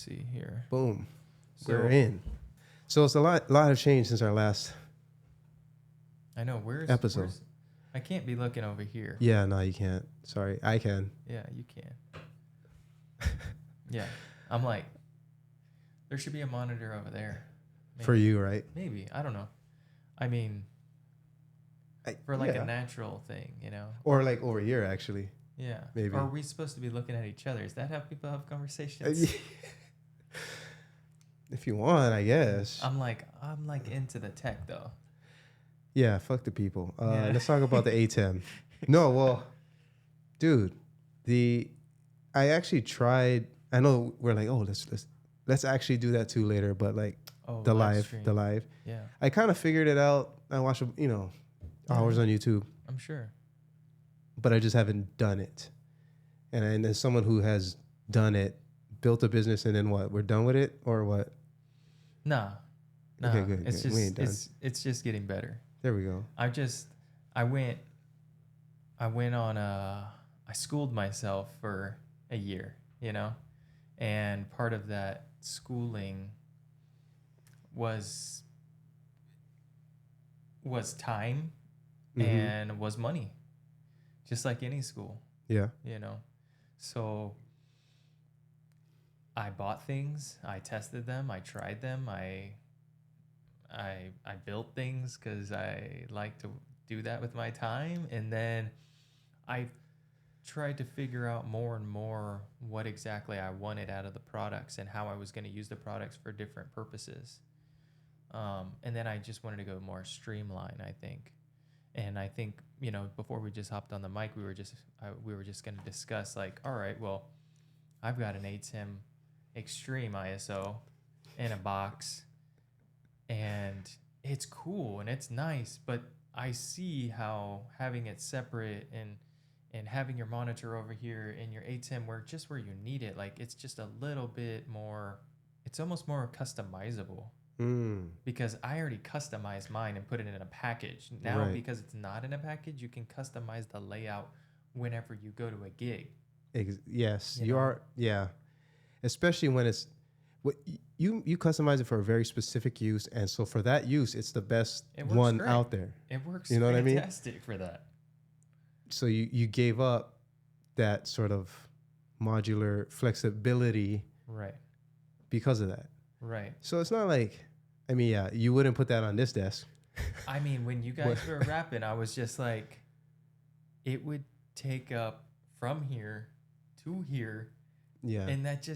See here. Boom. So, We're in. So it's a lot of change since our last I know. episode. I can't be looking over here. Yeah, no, you can't. Sorry, I can. Yeah, you can. Yeah. I'm like, there should be a monitor over there. Maybe. For you, right? Maybe. I don't know. I mean, for like a natural thing, you know? Or like over here, actually. Yeah. Maybe. Or are we supposed to be looking at each other? Is that how people have conversations? If you want, I guess. I'm like into the tech though. Yeah, fuck the people. Let's talk about the A10. No, well, dude, I actually tried. I know we're like, oh, let's actually do that too later, but like the live. Yeah. I kind of figured it out. I watched, hours on YouTube. I'm sure. But I just haven't done it. And as someone who has done it, built a business, and then what? We're done with it, or what? Nah. Okay, good. It's good. just We ain't done. it's just getting better. There we go. I went on I schooled myself for a year, and part of that schooling was time and was money, just like any school. Yeah. So I bought things, I tested them, I tried them, I built things because I like to do that with my time, and then I tried to figure out more and more what exactly I wanted out of the products and how I was going to use the products for different purposes. And then I just wanted to go more streamline, I think. And I think, before we just hopped on the mic, we were just going to discuss like, all right, well, I've got an ATEM Extreme ISO in a box, and it's cool and it's nice, but I see how having it separate and having your monitor over here in your ATEM where you need it, like it's just a little bit more, it's almost more customizable. Because I already customized mine and put it in a package. Now, right. Because it's not in a package, you can customize the layout whenever you go to a gig. Yes, you are. Yeah. Especially when it's, you customize it for a very specific use. And so for that use, it's the best one great. Out there. It works what I mean? Fantastic for that. So you gave up that sort of modular flexibility. Right. Because of that. Right. So it's not like, you wouldn't put that on this desk. When you guys were rapping, I was just like, it would take up from here to here. Yeah. And that's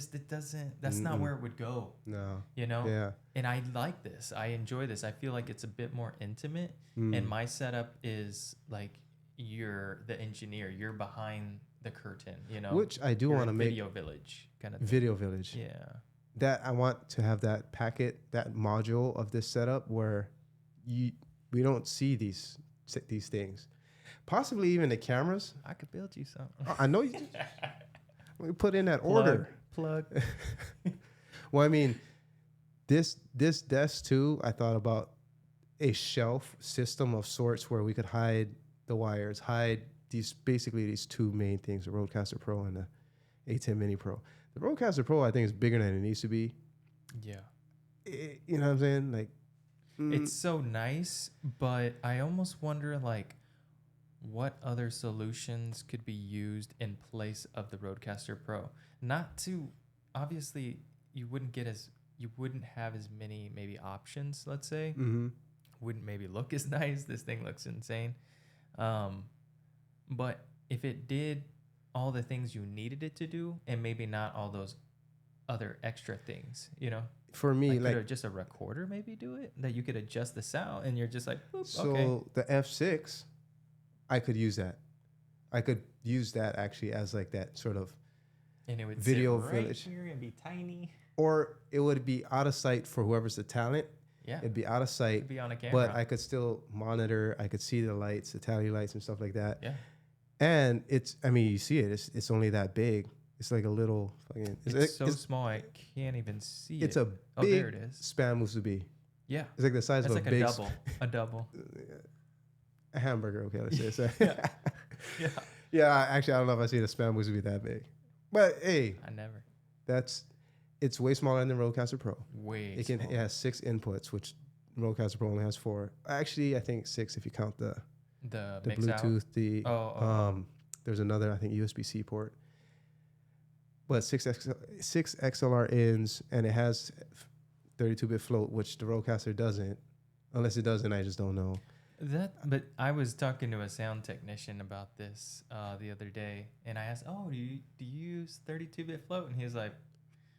not where it would go. No. Yeah. And I like this. I enjoy this. I feel like it's a bit more intimate. And my setup is like you're the engineer. You're behind the curtain, Which I do want to make. Video village kind of thing. Video village. Yeah. That I want to have that packet, that module of this setup where we don't see these things. Possibly even the cameras. I could build you something. I know you. We put in that order. Plug. Well, this desk too, I thought about a shelf system of sorts where we could hide the wires, hide these two main things, the Rodecaster Pro and the A10 Mini Pro. The Rodecaster Pro, I think, is bigger than it needs to be. Yeah. You know what I'm saying? Like, it's so nice, but I almost wonder, like, what other solutions could be used in place of the Rodecaster Pro? Not to, obviously, you wouldn't have as many maybe options, let's say. Mm-hmm. Wouldn't maybe look as nice. This thing looks insane. But if it did all the things you needed it to do, and maybe not all those other extra things, For me, like just a recorder maybe do it, that you could adjust the sound, and you're just like, okay. The F6, I could use that. I could use that actually as like that sort of and it would video sit right village here and be tiny. Or it would be out of sight for whoever's the talent. Yeah. It'd be out of sight. It'd be on a camera. But I could still monitor. I could see the lights, the tally lights and stuff like that. Yeah. And you see it. It's only that big. It's like a little fucking. It's so small I can't even see it. It's a big there it is. Spam musubi. Yeah. It's like the size of a big. It's like a double. A hamburger. Okay, let's say so. Yeah. Yeah. Yeah. Actually, I don't know if I see the Spam musubi that big, but hey, I never. It's way smaller than the Rodecaster Pro. Way It smaller. has 6 inputs, which Rodecaster Pro only has 4. Actually, I think 6 if you count the mix out. Bluetooth. The Oh. there's another, I think, USB-C port. But 6 XLR ins, and it has 32-bit float, which the Rodecaster doesn't. Unless it doesn't, I just don't know. But I was talking to a sound technician about this the other day, and I asked, "Oh, do you use 32-bit float?" And he was like,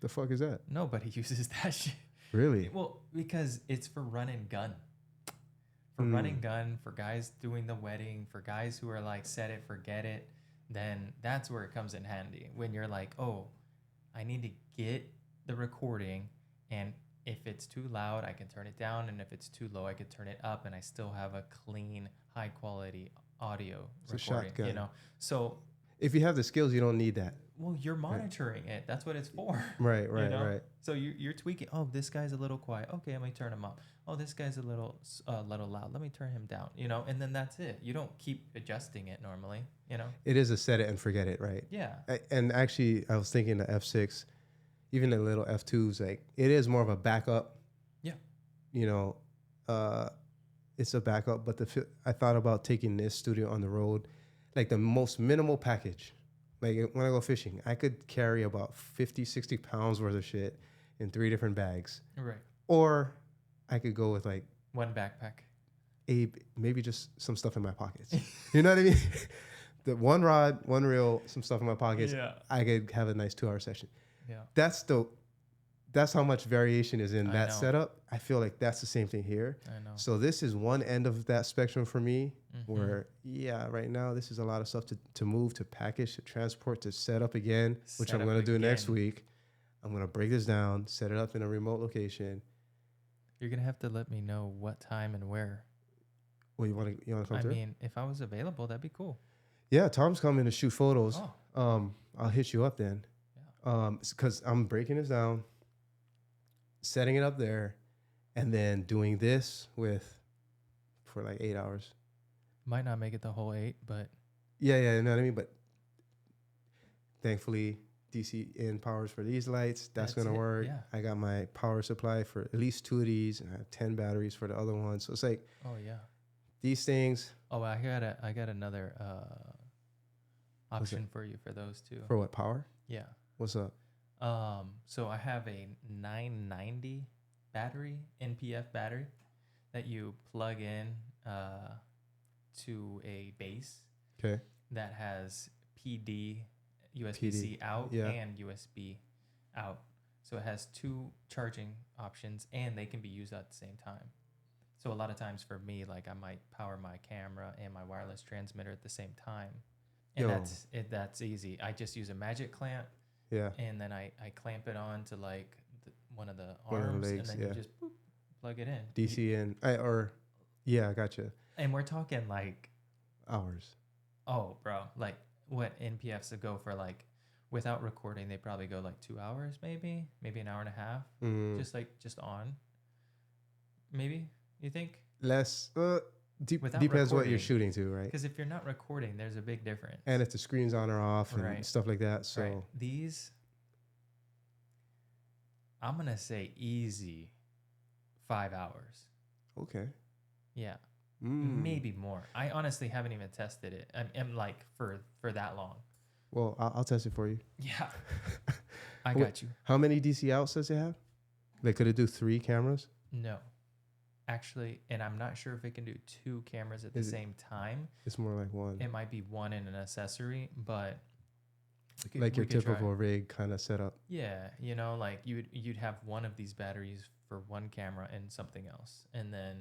The fuck is that? "Nobody uses that shit." Really? Well, because it's for run and gun. For run and gun, for guys doing the wedding, for guys who are like set it, forget it, then that's where it comes in handy. When you're like, oh, I need to get the recording, and if it's too loud, I can turn it down, and if it's too low, I can turn it up, and I still have a clean, high quality audio It's a recording. shotgun. You know, so If you have the skills, you don't need that. well, you're monitoring it. That's what it's for. Right, You right, know? right. So you're tweaking. Oh, this guy's a little quiet. Okay, let me turn him up. Oh, this guy's a little loud. Let me turn him down. You know, and then that's it. You don't keep adjusting it normally. You know. It is a set it and forget it, right? Yeah. And actually, I was thinking the F6, even the little F2s, like it is more of a backup. Yeah. You know, it's a backup. But I thought about taking this studio on the road, like the most minimal package. Like when I go fishing, I could carry about 50, 60 pounds worth of shit in 3 different bags. Right. Or I could go with like One backpack. maybe just some stuff in my pockets. You know what I mean? The one rod, one reel, some stuff in my pockets. Yeah. I could have a nice 2-hour session. Yeah. That's how much variation is in I that know. setup. I feel like that's the same thing here. I know. So this is one end of that spectrum for me, where right now this is a lot of stuff to move, to package, to transport, to set up again, which Set I'm up going to do next again. week. I'm going to break this down, set it up in a remote location. You're gonna have to let me know what time and where. Well, you want to come I through? mean, if I was available, that'd be cool. Yeah, Tom's coming to shoot photos. Oh. I'll hit you up then. Because I'm breaking this down, setting it up there, and then doing this for like 8 hours. Might not make it the whole 8, but Yeah, you know what I mean? But thankfully, DC in powers for these lights. That's going to it, work. yeah. I got my power supply for at least 2 of these, and I have 10 batteries for the other one. So it's like oh yeah. these things. Oh, I got another option for you for those too. For what, power? Yeah. What's up? So I have a 990 battery, NPF battery, that you plug in to a base Okay. that has PD, USB-C out, yeah. and USB out. So it has 2 charging options, and they can be used at the same time. So a lot of times for me, like I might power my camera and my wireless transmitter at the same time. And that's easy. I just use a magic clamp. Yeah. And then I clamp it on to like one of the One of the arms, legs, and then yeah. you just boop, plug it in. DC in. Yeah, I gotcha. And we're talking like, Hours. oh, bro, like what NPFs would go for, like without recording, they probably go like 2 hours, maybe an hour and a half, just on. Maybe, you think? Less. Without Depends what recording. you're shooting to, right? Because if you're not recording, there's a big difference. And if the screen's on or off and Right. stuff like that. So Right. These, I'm going to say easy 5 hours. okay. Yeah. Mm. Maybe more. I honestly haven't even tested it. I'm like for that long. Well, I'll test it for you. Yeah. I Wait. got you. How many DC outs does it have? Like, could it do 3 cameras? No. Actually, and I'm not sure if it can do 2 cameras at the same time. It's more like 1. It might be 1 in an accessory, but Like your we could try. typical rig kind of setup. Yeah, you know, like you'd have one of these batteries for one camera and something else, and then.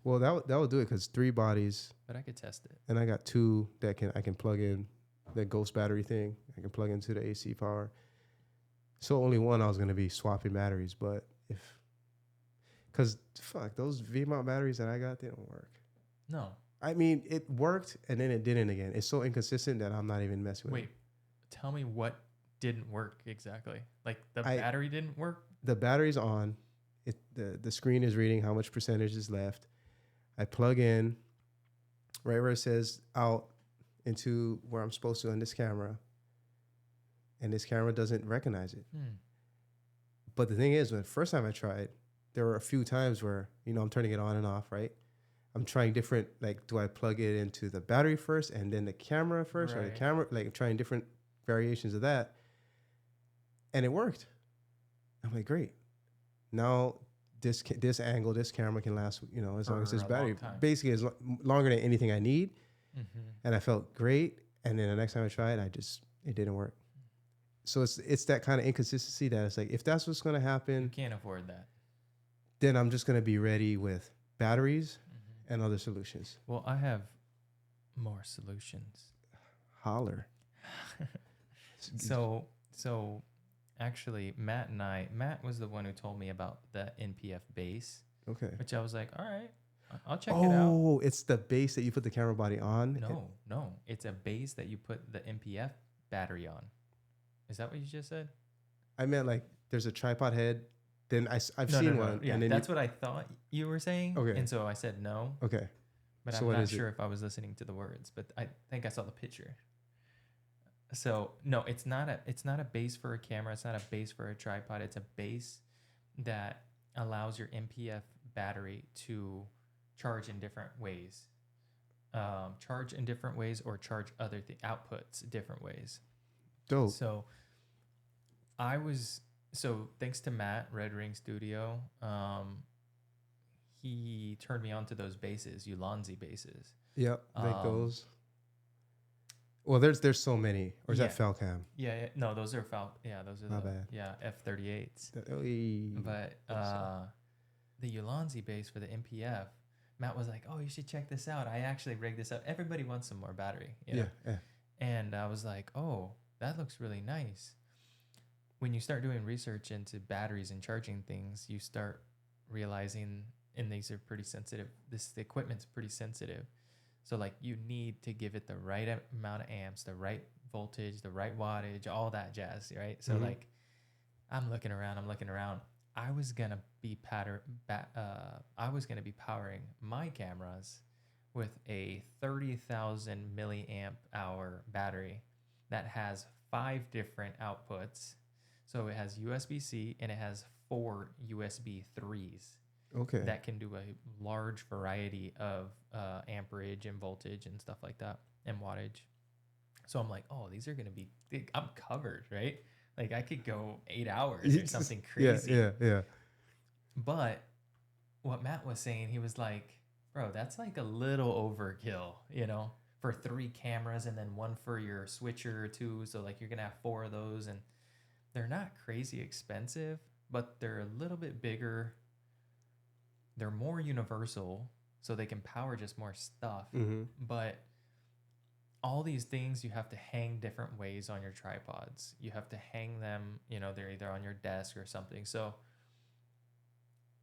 Well, that would do it because 3 bodies, But I could test it. and I got 2 that I can plug in, the ghost battery thing. I can plug into the AC power. So only one I was gonna be swapping batteries, but because fuck those V-mount batteries that I got, they don't work. No. I mean, it worked and then it didn't again. It's so inconsistent that I'm not even messing with it. Wait, tell me what didn't work exactly. Like the battery didn't work? The battery's on. The screen is reading how much percentage is left. I plug in right where it says out into where I'm supposed to on this camera. And this camera doesn't recognize it. But the thing is, when the first time I tried, there were a few times where, you know, I'm turning it on and off, right? I'm trying different, like, do I plug it into the battery first and then the camera first, or the Right. camera, like, I'm trying different variations of that. And it worked. I'm like, great. Now this angle, this camera can last, you know, as long as For this a long battery, time. basically longer than anything I need. Mm-hmm. And I felt great. And then the next time I tried, it didn't work. So it's that kind of inconsistency that it's like, if that's what's going to You happen, can't afford that. then I'm just going to be ready with batteries Mm-hmm. and other solutions. Well, I have more solutions. Holler. So actually, Matt was the one who told me about the NPF base, Okay. which I was like, all right, I'll check it out. Oh, it's the base that you put the camera body on? No, it's a base that you put the NPF battery on. Is that what you just said? I meant like there's a tripod head. Then I've No, seen no, no. one. Yeah, And then that's what I thought you were saying. Okay. And so I said no, Okay. but So I'm what not is it? sure if I was listening to the words, but I think I saw the picture. So no, it's not a base for a camera. It's not a base for a tripod. It's a base that allows your NPF battery to charge in different ways. Or charge other outputs different ways. Dope. So thanks to Matt, Red Ring Studio, he turned me on to those bases, Ulanzi bases. Yep. Like those. Well, there's so many. Or is that Falcam? Yeah. No, those are Yeah, those are My bad. Yeah, F38s. But But the Ulanzi base for the MPF, Matt was like, "Oh, you should check this out. I actually rigged this up. Everybody wants some more battery." You know? yeah. And I was like, "Oh, that looks really nice." When you start doing research into batteries and charging things, you start realizing, and these are pretty sensitive. The equipment's pretty sensitive. So like you need to give it the right amount of amps, the right voltage, the right wattage, all that jazz, right? So like I'm looking around. I was gonna be powering my cameras with a 30,000 milliamp hour battery that has 5 different outputs. So it has USB-C and it has 4 USB 3s. Okay. That can do a large variety of amperage and voltage and stuff like that, and wattage. So I'm like, oh, these are gonna be. I'm covered, right? Like I could go 8 hours or something crazy. Yeah. But what Matt was saying, he was like, bro, that's like a little overkill, you know, for 3 cameras and then 1 for your switcher or 2. So like you're gonna have 4 of those, and they're not crazy expensive, but they're a little bit bigger. They're more universal, so they can power just more stuff. But all these things you have to hang different ways on your tripods. You have to hang them, you know, they're either on your desk or something. So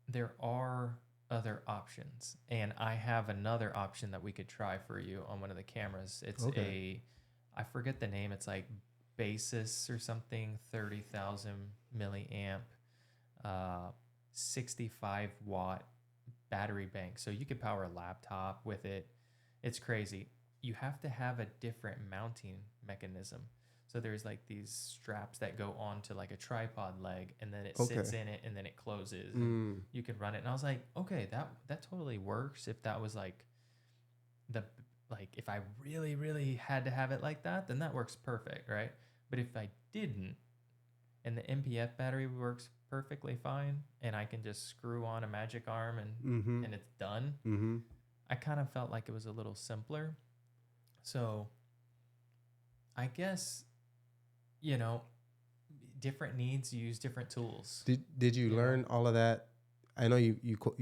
there are other options. And I have another option that we could try for you on one of the cameras. It's I forget the name. It's like Basis or something, 30,000 milliamp, 65 watt battery bank. So you could power a laptop with it. It's crazy. You have to have a different mounting mechanism. So there's like these straps that go onto like a tripod leg, and then it sits in it, and then it closes. And you can run it. And I was like, okay, that totally works. If that was like if I really, really had to have it like that, then that works perfect, right? But if I didn't, and the MPF battery works perfectly fine, and I can just screw on a magic arm and it's done, I kind of felt like it was a little simpler. So I guess, you know, different needs use different tools. Did you learn all of that? I know you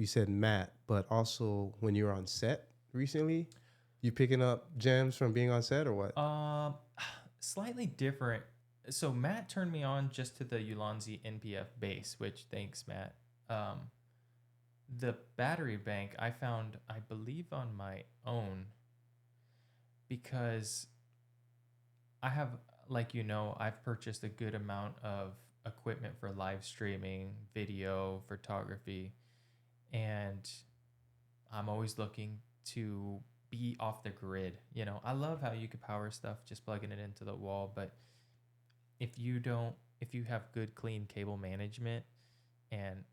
said Matt, but also when you were on set recently, you picking up gems from being on set or what? Slightly different. So Matt turned me on just to the Ulanzi NPF base, which thanks, Matt. The battery bank I found, I believe, on my own, because I have, like, you know, I've purchased a good amount of equipment for live streaming, video, photography, and I'm always looking to be off the grid. You know, I love how you could power stuff just plugging it into the wall, but if you have good clean cable management, and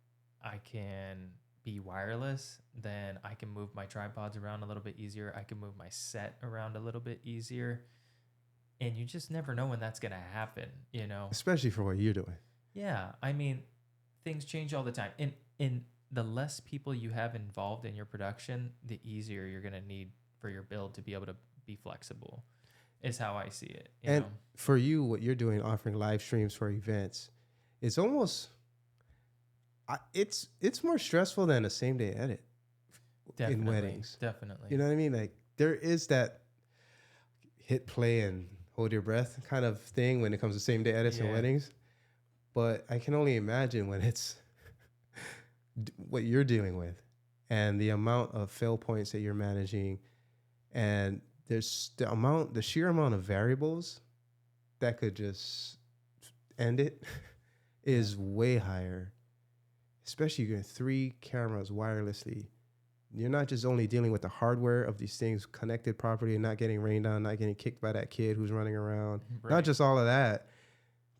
I can be wireless, then I can move my tripods around a little bit easier. I can move my set around a little bit easier. And you just never know when that's going to happen, you know? Especially for what you're doing. Yeah. I mean, things change all the time. And the less people you have involved in your production, the easier you're going to need for your build to be able to be flexible, is how I see it. You And know? for you, what you're doing, offering live streams for events, it's almost, it's more stressful than a same day edit in weddings. Definitely. You know what I mean? Like there is that hit play and hold your breath kind of thing when it comes to same day edits and Yeah. weddings. But I can only imagine when it's what you're dealing with and the amount of fail points that you're managing, and there's the sheer amount of variables that could just end it is way higher. Especially you're 3 cameras wirelessly. You're not just only dealing with the hardware of these things connected properly and not getting rained on, not getting kicked by that kid who's running around. Right. Not just all of that,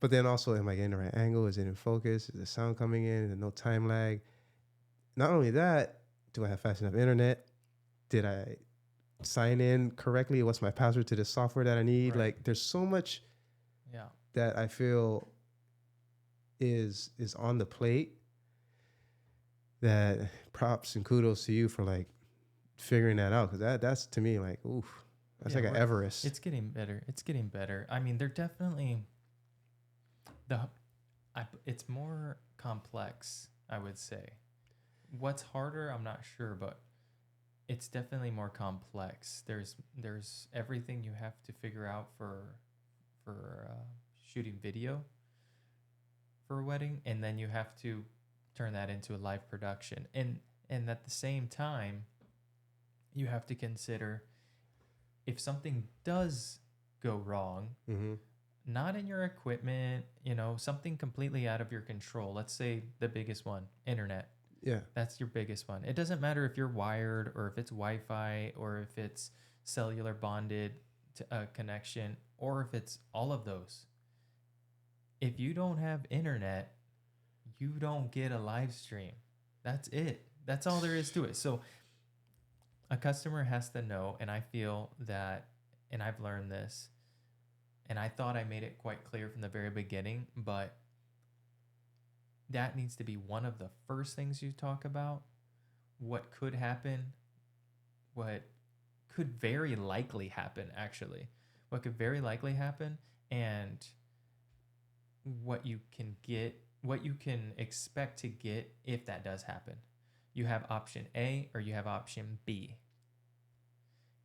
but then also, am I getting the right angle? Is it in focus? Is the sound coming in? Is there no time lag? Not only that, do I have fast enough internet? Did I sign in correctly? What's my password to the software that I need? Right. Like, there's so much Yeah. that I feel is on the plate, that props and kudos to you for like figuring that out. Cause that's to me like, oof, that's like an Everest. It's getting better. It's getting better. I mean, they're definitely it's more complex, I would say. What's harder, I'm not sure, but it's definitely more complex. There's everything you have to figure out for shooting video for a wedding, and then you have to turn that into a live production. And at the same time, you have to consider if something does go wrong, Mm-hmm. not in your equipment, you know, something completely out of your control. Let's say the biggest one, internet. Yeah. That's your biggest one. It doesn't matter if you're wired or if it's Wi-Fi or if it's cellular bonded to a connection or if it's all of those. If you don't have internet, you don't get a live stream. That's it. That's all there is to it. So a customer has to know, and I feel that, and I've learned this, and I thought I made it quite clear from the very beginning, but that needs to be one of the first things you talk about. What could happen, what could very likely happen, actually. What could very likely happen, and what you can get, what you can expect to get if that does happen. You have option A or you have option B.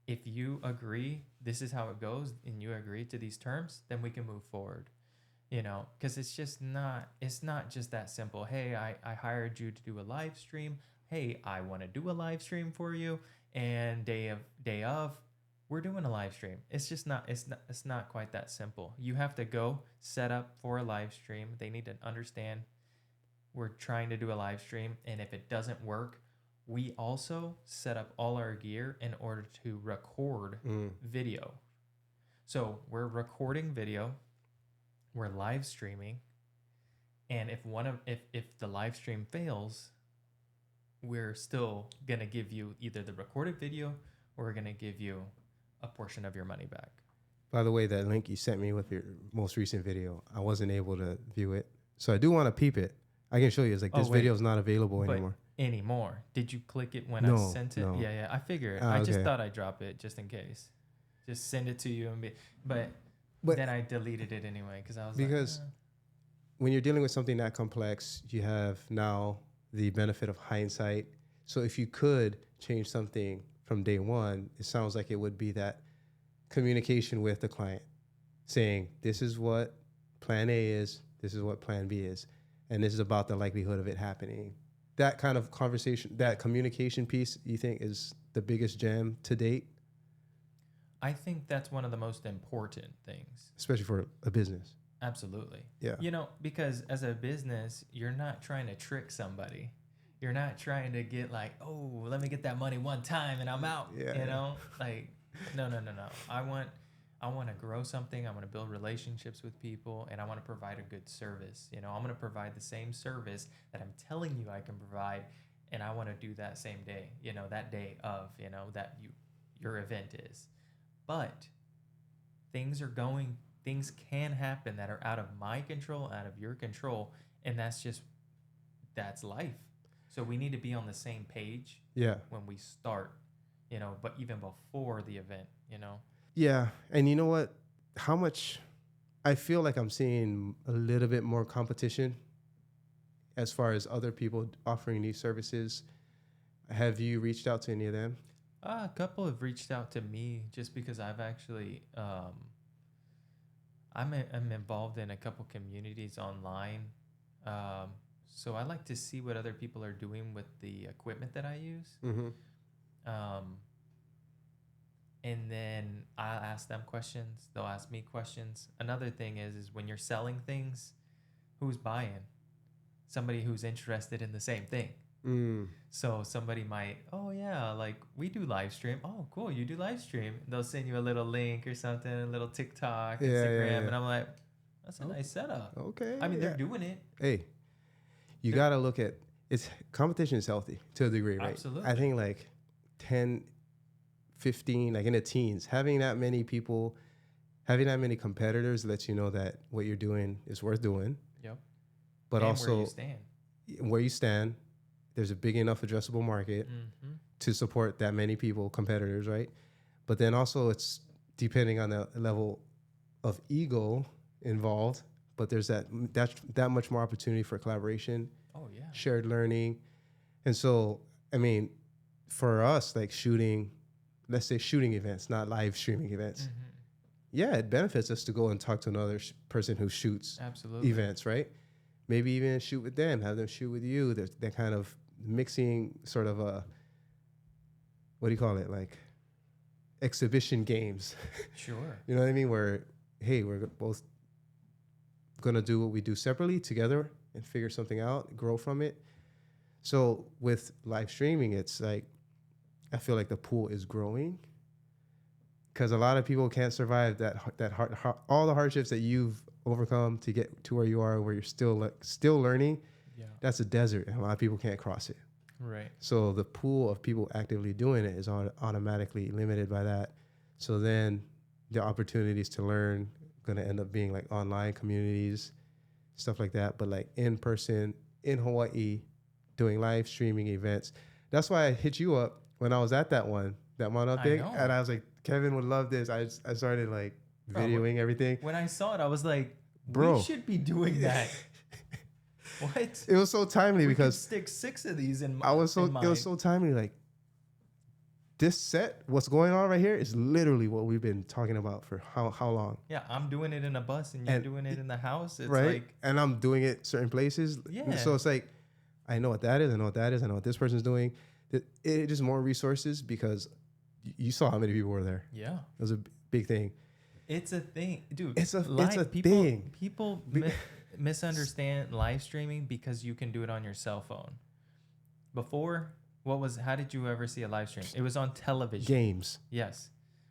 If you agree, this is how it goes, and you agree to these terms, then we can move forward. You know, because it's not just that simple. Hey, I hired you to do a live stream. Hey, I want to do a live stream for you. And day of, we're doing a live stream. It's just not, it's not quite that simple. You have to go set up for a live stream. They need to understand we're trying to do a live stream. And if it doesn't work, we also set up all our gear in order to record video. So we're recording video, we're live streaming, and if the live stream fails, we're still gonna give you either the recorded video or we're gonna give you a portion of your money back. By the way, that link you sent me with your most recent video, I wasn't able to view it, so I do want to peep it. I can show you. It's like this video is not available anymore. Did you click it when No, I sent it? no. Yeah. I figured. Oh, I just okay. thought I'd drop it just in case. Just send it to you but then I deleted it anyway because I was because when you're dealing with something that complex, you have now the benefit of hindsight. So if you could change something from day one, it sounds like it would be that communication with the client, saying this is what plan A is, this is what plan B is, and this is about the likelihood of it happening. That kind of conversation, that communication piece, you think is the biggest gem to date? I think that's one of the most important things. Especially for a business. Absolutely. Yeah. You know, because as a business, you're not trying to trick somebody. You're not trying to get like, oh, let me get that money one time and I'm out. Yeah. You know, like, no. I I want to grow something. I want to build relationships with people, and I want to provide a good service. You know, I'm going to provide the same service that I'm telling you I can provide, and I want to do that same day. You know, that day of, you know, that your event is. But things can happen that are out of my control, out of your control, and that's life. So we need to be on the same page Yeah. when we start, you know, but even before the event, you know. Yeah. And you know what? How much I feel like I'm seeing a little bit more competition as far as other people offering these services. Have you reached out to any of them? A couple have reached out to me just because I've actually, I'm involved in a couple communities online. Um, so I like to see what other people are doing with the equipment that I use. Mm-hmm. Um, and then I'll ask them questions. They'll ask me questions. Another thing is when you're selling things, who's buying? Somebody who's interested in the same thing. Mm. So somebody might, oh yeah, like we do live stream. Oh, cool, you do live stream. They'll send you a little link or something, a little TikTok, Yeah, Instagram, yeah. and I'm like, that's a Oh, nice setup. okay. I mean, Yeah. they're doing it. Hey, you They're- got to look at it's competition is healthy to a degree, right? Absolutely. I think like 10, 15, like in the teens, having that many people, having that many competitors lets you know that what you're doing is worth doing. Yep. But And also where you stand. where you stand, there's a big enough addressable market Mm-hmm. to support that many people, competitors, right? But then also it's depending on the level of ego involved, but there's that much more opportunity for collaboration, Oh yeah. shared learning. And so, I mean, for us, like let's say shooting events, not live streaming events. Mm-hmm. Yeah, it benefits us to go and talk to another person who shoots Absolutely. events, right? Maybe even shoot with them, have them shoot with you. There's that kind of mixing sort of what do you call it? Like exhibition games. Sure. You know what I mean? Where, hey, we're both going to do what we do separately together and figure something out, grow from it. So with live streaming, it's like, I feel like the pool is growing because a lot of people can't survive all the hardships that you've overcome to get to where you are, where you're still learning. Yeah. That's a desert, and a lot of people can't cross it. Right. So the pool of people actively doing it is automatically limited by that. So then the opportunities to learn going to end up being like online communities, stuff like that. But like in person in Hawaii, doing live streaming events. That's why I hit you up when I was at that Mono thing, and I was like, Kevin would love this. I started like videoing everything. When I saw it, I was like, bro, we should be doing that. What? It was so timely we because stick 6 of these in. It was so timely. Like this set, what's going on right here is literally what we've been talking about for how long? Yeah, I'm doing it in a bus and you're doing it in the house. It's right, like, and I'm doing it certain places. Yeah. So it's like, I know what that is. I know what that is. I know what this person's doing. It is more resources because you saw how many people were there. Yeah, it was a big thing. It's a thing, dude. It's a people, thing. People misunderstand live streaming because you can do it on your cell phone. Before, how did you ever see a live stream? It was on television. Games. Yes.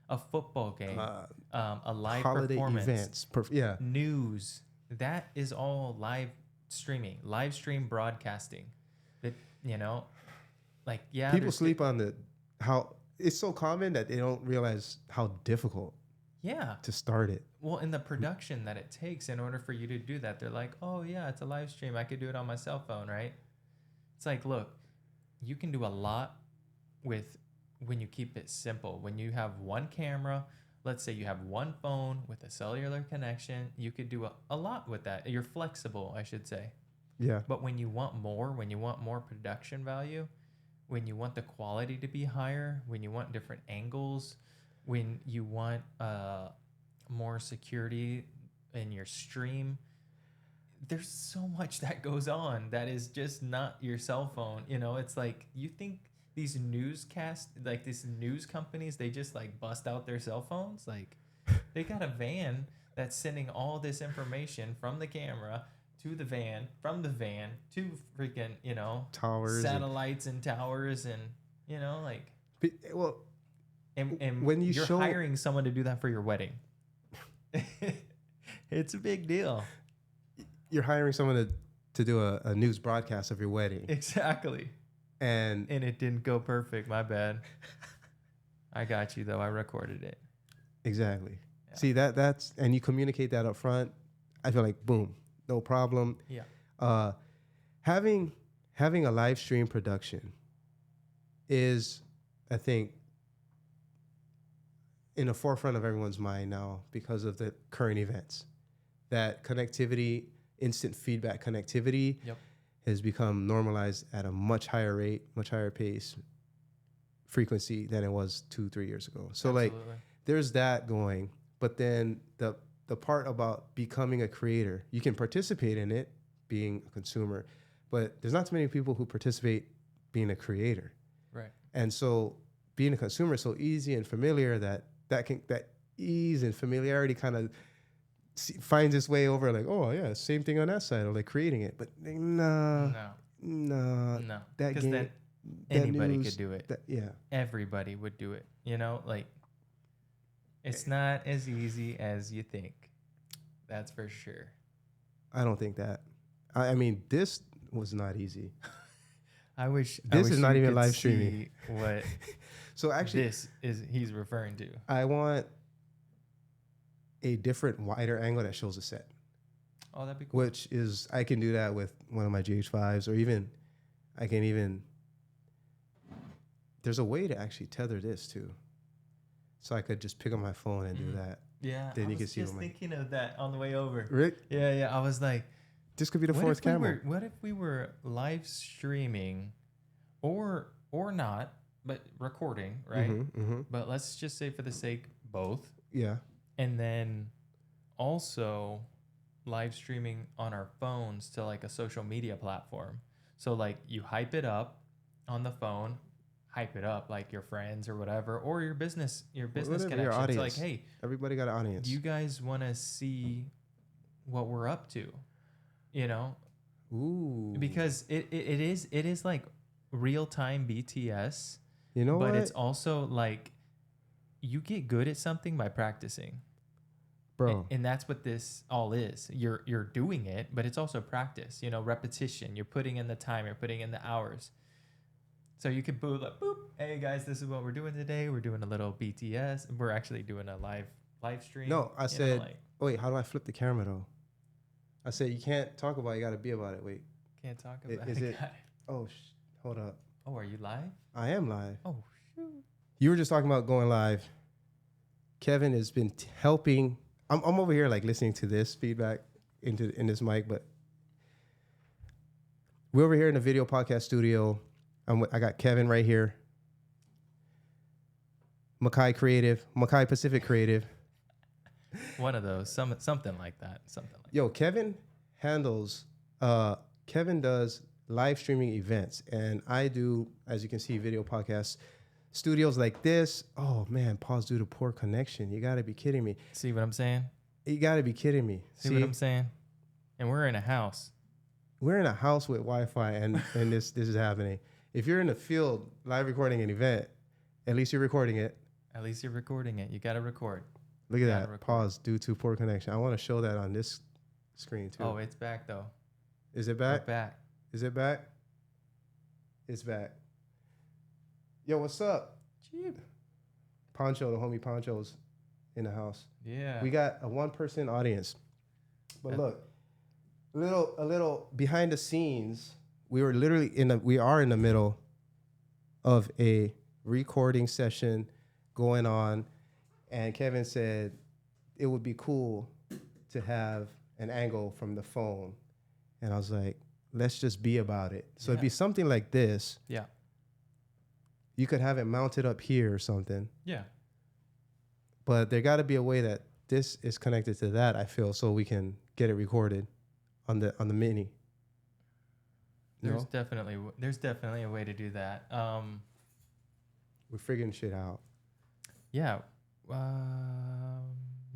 A football game. A live holiday performance. Events. News. That is all live streaming. Live stream broadcasting. That, like, yeah. People sleep on how it's so common that they don't realize how difficult to start it. Well, in the production that it takes in order for you to do that, they're like, oh yeah, it's a live stream. I could do it on my cell phone, right? It's like, look, you can do a lot when you keep it simple. When you have one camera, let's say you have one phone with a cellular connection, you could do a lot with that. You're flexible, I should say. Yeah. But when you want more production value, when you want the quality to be higher, when you want different angles, when you want more security in your stream, there's so much that goes on that is just not your cell phone. It's like, you think these these news companies, they just like bust out their cell phones? Like, they got a van that's sending all this information from the camera to the van, from the van to freaking, towers, satellites and towers, and like, well, and when you're hiring someone to do that for your wedding. It's a big deal. You're hiring someone to do a news broadcast of your wedding. Exactly. And it didn't go perfect. My bad. I got you though. I recorded it. exactly. Yeah. See that's and you communicate that up front. I feel like boom, no problem. Yeah. Having a live stream production is, I think, in the forefront of everyone's mind now because of the current events. That connectivity, instant feedback connectivity, Yep. has become normalized at a much higher rate, much higher pace, frequency than it was 2-3 years ago. So Absolutely. like there's that going, but then the part about becoming a creator, you can participate in it being a consumer, but there's not too many people who participate being a creator. Right. And so being a consumer is so easy and familiar that ease and familiarity kind of finds its way over like, oh yeah, same thing on that side, or like creating it. But no, No. that Because game, then that anybody news, could do it. yeah. Everybody would do it. You know, like it's not as easy as you think. That's for sure. I don't think that. I mean, this was not easy. I wish This is not you even could live streaming. see what So actually, this is he's referring to. I want a different, wider angle that shows the set. Oh, that'd be cool. Which is, I can do that with one of my GH5s, or even, I can even, there's a way to actually tether this too. So I could just pick up my phone and do that. Yeah, Then I you can was see just what my- thinking of that on the way over. Rick, Yeah. I was like, this could be the fourth camera. What if we were live streaming, or not, but recording, right? But let's just say for the sake both, Yeah. and then also live streaming on our phones to like a social media platform. So like you hype it up on the phone, hype it up like your friends or whatever, or your business Whatever, your connections. audience. Like, hey, Everybody got an audience. do you guys want to see what we're up to? You know, Ooh. because it is like real time BTS, You know but what? it's also like you get good at something by practicing. Bro. And that's what this all is. You're doing it, but it's also practice, you know, repetition. You're putting in the time, you're putting in the hours. So you could boop, like, boop, hey guys, this is what we're doing today. We're doing a little BTS. We're actually doing a live stream. No, I said, wait, how do I flip the camera though? I said, you can't talk about it, you got to be about it. Wait. Can't talk about Is it. it? Oh, hold up. Oh, are you live? I am live. Oh, shoot. You were just talking about going live. Kevin has been helping. I'm over here like listening to this feedback in this mic, but we're over here in the video podcast studio. I got Kevin right here. Makai Pacific Creative. One of those, something like that. Yo, Kevin does live streaming events, and I do, as you can see, video podcasts. Studios like this. Oh man, pause due to poor connection. You gotta be kidding me. See what I'm saying? You gotta be kidding me. See what I'm saying? And we're in a house. We're in a house with Wi-Fi, and this is happening. If you're in the field live recording an event, at least you're recording it. At least you're recording it. You got to record. Look at that. Pause due to poor connection. I want to show that on this screen too. Oh, it's back though. Is it back? We're back. Is it back? It's back. Yo, what's up? Cheap. Poncho, the homie Poncho's in the house. Yeah. We got a 1-person audience. But look, a little behind the scenes, we are in the middle of a recording session going on, and Kevin said it would be cool to have an angle from the phone. And I was like, let's just be about it. So it'd be something like this. Yeah. You could have it mounted up here or something. Yeah. But there got to be a way that this is connected to that, I feel, so we can get it recorded on the mini. There's definitely a way to do that. We're figuring shit out. Yeah.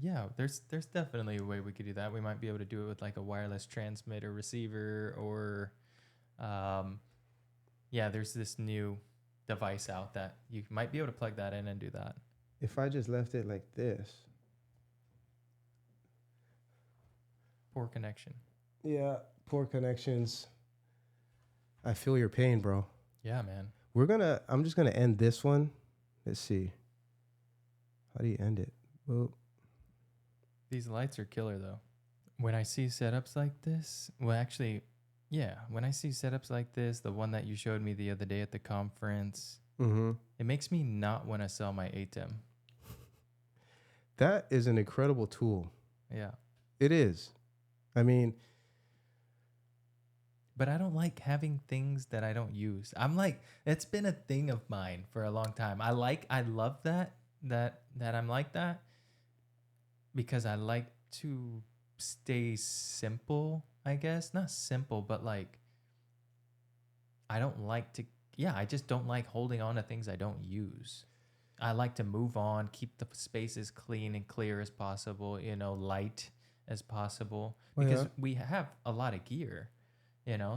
Yeah, there's definitely a way we could do that. We might be able to do it with like a wireless transmitter receiver, or there's this new device out that you might be able to plug that in and do that. If I just left it like this, Poor connection. Yeah, poor connections. I feel your pain, bro. Yeah, man. I'm just gonna end this one. Let's see. How do you end it? Well, These lights are killer though. When I see setups like this, well, actually, yeah, when I see setups like this, the one that you showed me the other day at the conference, it makes me not want to sell my ATEM. that is an incredible tool. Yeah. It is. I mean, But I don't like having things that I don't use. I'm like, it's been a thing of mine for a long time. I love that I'm like that because I like to stay simple, I guess. Not simple, but like I don't like to, yeah, I just don't like holding on to things I don't use. I like to move on, keep the spaces clean and clear as possible, light as possible because we have a lot of gear,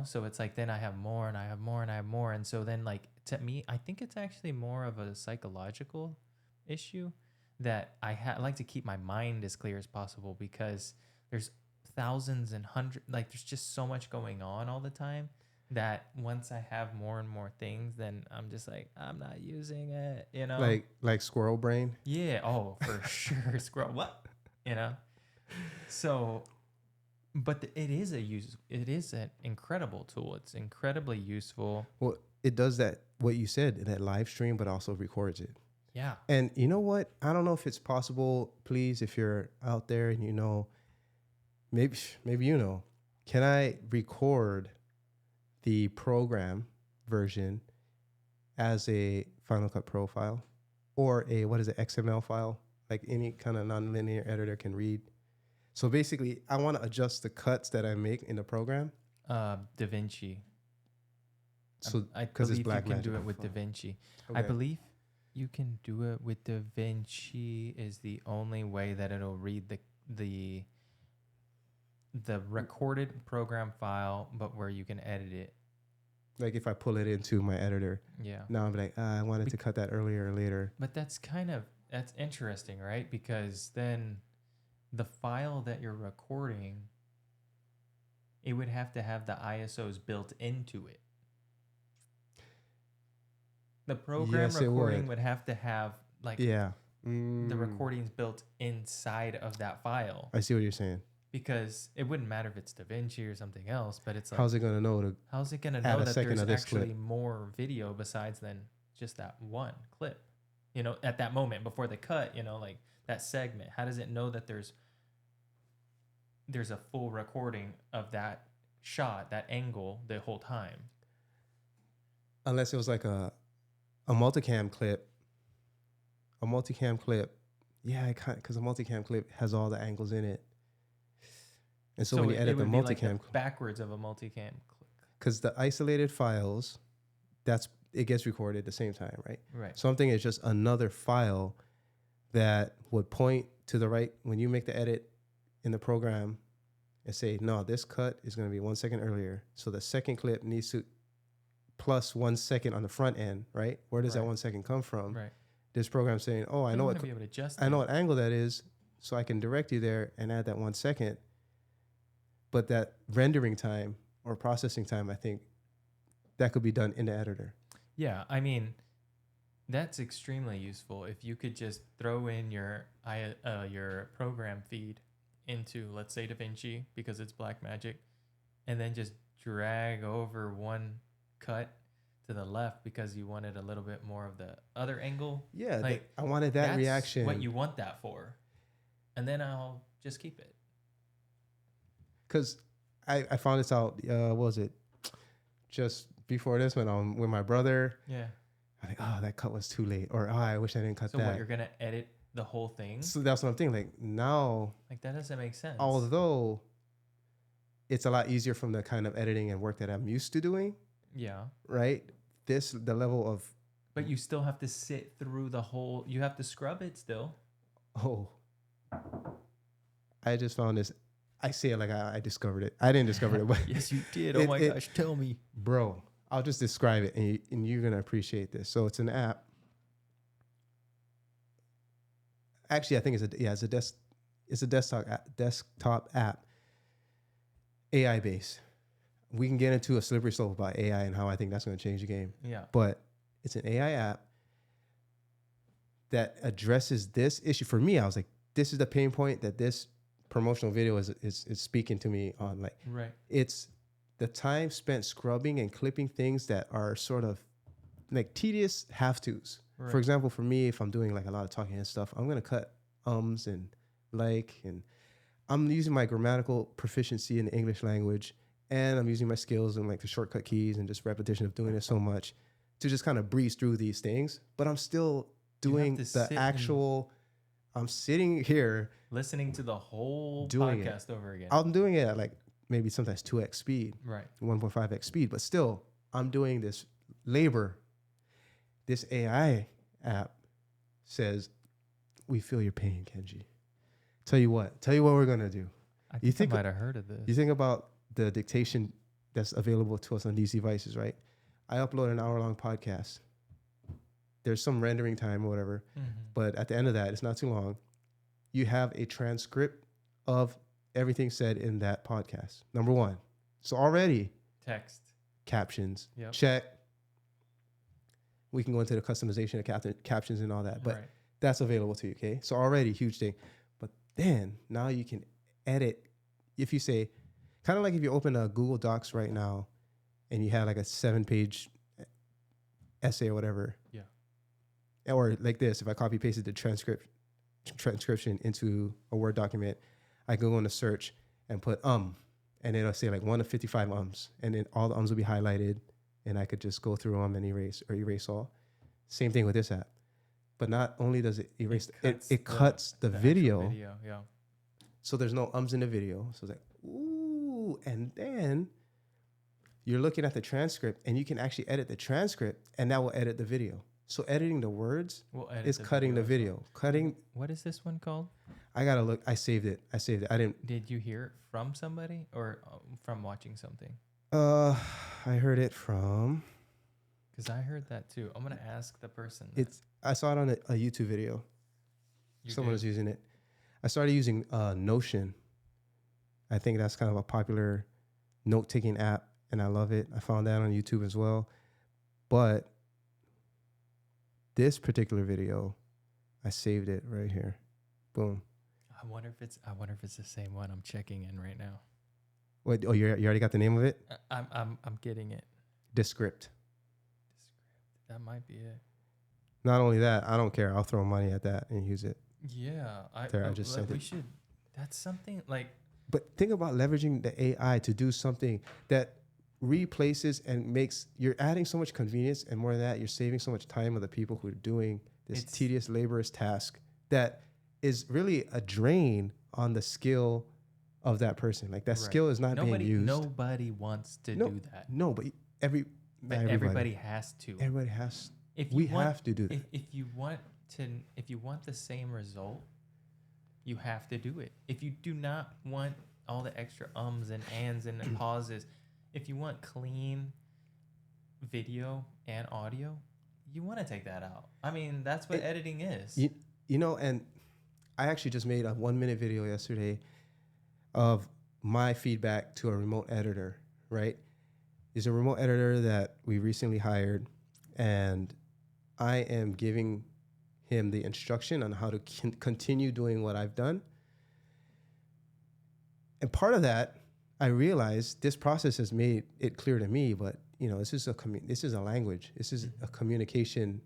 so it's like then I have more and I have more and I have more. And so then, like, to me, I think it's actually more of a psychological issue that I like to keep my mind as clear as possible because there's thousands and hundreds, like, there's just so much going on all the time that once I have more and more things, then I'm just like, I'm not using it, like squirrel brain. Yeah. Oh, for sure. Squirrel. What? You know? So, but it is an incredible tool. It's incredibly useful. Well, it does that, what you said, that live stream, but also records it. Yeah. And you know what? I don't know if it's possible, please, if you're out there and maybe can I record the program version as a Final Cut Pro file or a, XML file, like any kind of nonlinear editor can read. So basically, I want to adjust the cuts that I make in the program. DaVinci. So I because it's believe you can Blackmagic. do it with DaVinci. Okay. I believe you can do it with DaVinci is the only way that it'll read the recorded program file, but where you can edit it. Like if I pull it into my editor. Yeah. Now I'm like, I wanted to cut that earlier or later. But that's interesting, right? Because then the file that you're recording, it would have to have the ISOs built into it. The program recording would have to have the recordings built inside of that file. I see what you're saying. Because it wouldn't matter if it's DaVinci or something else, but it's like, how's it gonna know that there's actually more video besides than just that one clip? At that moment before the cut, like that segment. How does it know that there's a full recording of that shot, that angle, the whole time? Unless it was like a multicam clip. A multicam clip, yeah, I can't, because a multicam clip has all the angles in it. And so when you edit the multicam, like backwards of a multicam, because the isolated files, it gets recorded at the same time, right? Right. Something is just another file that would point to the right when you make the edit in the program and say, no, this cut is going to be 1 second earlier. So the second clip needs to plus 1 second on the front end, right? Where does that 1 second come from? Right. This program saying, oh, I know what angle that is, so I can direct you there and add that 1 second. But that rendering time or processing time, I think that could be done in the editor. Yeah, I mean, that's extremely useful. If you could just throw in your program feed into, let's say, DaVinci, because it's Blackmagic, and then just drag over one cut to the left because you wanted a little bit more of the other angle. Yeah, I wanted that reaction. What you want that for. And then I'll just keep it. Because I found this out, what was it? Just before this went on with my brother. Yeah. I think, that cut was too late. Or, I wish I didn't cut that. So what, you're going to edit the whole thing? So that's what I'm thinking. Like, now. Like, that doesn't make sense. Although it's a lot easier from the kind of editing and work that I'm used to doing. Yeah. Right? The level of. But you still have to sit through the whole, you have to scrub it still. Oh. I just found this. I say it like I discovered it. I didn't discover it, but yes, you did. Oh my gosh, tell me, bro. I'll just describe it, and you're gonna appreciate this. So it's an app. Actually, I think it's a desktop app. AI based. We can get into a slippery slope about AI and how I think that's going to change the game. Yeah. But it's an AI app that addresses this issue. For me, I was like, this is the pain point that this promotional video is speaking to me on. Like, Right. it's the time spent scrubbing and clipping things that are sort of like tedious have-tos. Right. For example, for me, if I'm doing like a lot of talking and stuff, I'm going to cut ums and and I'm using my grammatical proficiency in the English language, and I'm using my skills and like the shortcut keys and just repetition of doing it so much to just kind of breeze through these things. But I'm still doing the actual, I'm sitting here listening to the whole doing podcast over again. I'm doing it at like maybe sometimes 2x speed, Right. 1.5x speed, but still I'm doing this labor. This AI app says, we feel your pain, Kenji. Tell you what we're going to do. I think I might have heard of this. You think about the dictation that's available to us on these devices, right? I upload an hour-long podcast. There's some rendering time or whatever, but at the end of that, it's not too long. You have a transcript of everything said in that podcast. Number one. So already, text, captions, yep. Check. We can go into the customization of captions and all that, but that's available to you, okay? So already, huge thing. But then, now you can edit. If you say, kind of like if you open a Google Docs right now and you had like a 7-page essay or whatever. Yeah. Or like this, if I copy pasted the transcription into a Word document, I can go into search and put and it'll say like 1 of 55 ums, and then all the ums will be highlighted, and I could just go through them and erase all. Same thing with this app. But not only does it erase, it cuts the video. Yeah. So there's no ums in the video. So it's like, ooh, and then you're looking at the transcript, and you can actually edit the transcript, and that will edit the video. So editing the words is cutting the video. Cutting. What is this one called? I gotta look. I saved it. I didn't. Did you hear it from somebody or from watching something? I heard it from. Because I heard that too. I'm gonna ask the person. I saw it on a YouTube video. Someone was using it. I started using Notion. I think that's kind of a popular note-taking app, and I love it. I found that on YouTube as well. But this particular video, I saved it right here. Boom. I wonder if it's the same one. I'm checking in right now. Wait, you already got the name of it? I'm getting it. Descript. That might be it. Not only that, I don't care. I'll throw money at that and use it. Yeah, I just sent it. We should. That's something like. But think about leveraging the AI to do something that replaces and makes. You're adding so much convenience, and more than that, you're saving so much time of the people who are doing this tedious, laborious task that is really a drain on the skill of that person. Like that skill is not being used. Nobody wants to do that. No, but everybody has to. Everybody has. We have to do that. If you want the same result, you have to do it. If you do not want all the extra ums and ands and pauses, if you want clean video and audio, you want to take that out. I mean, that's what editing is. You know, and I actually just made a 1-minute video yesterday of my feedback to a remote editor, right? There's a remote editor that we recently hired, and I am giving him the instruction on how to continue doing what I've done. And part of that, I realized this process has made it clear to me, but this is a language. This is a communication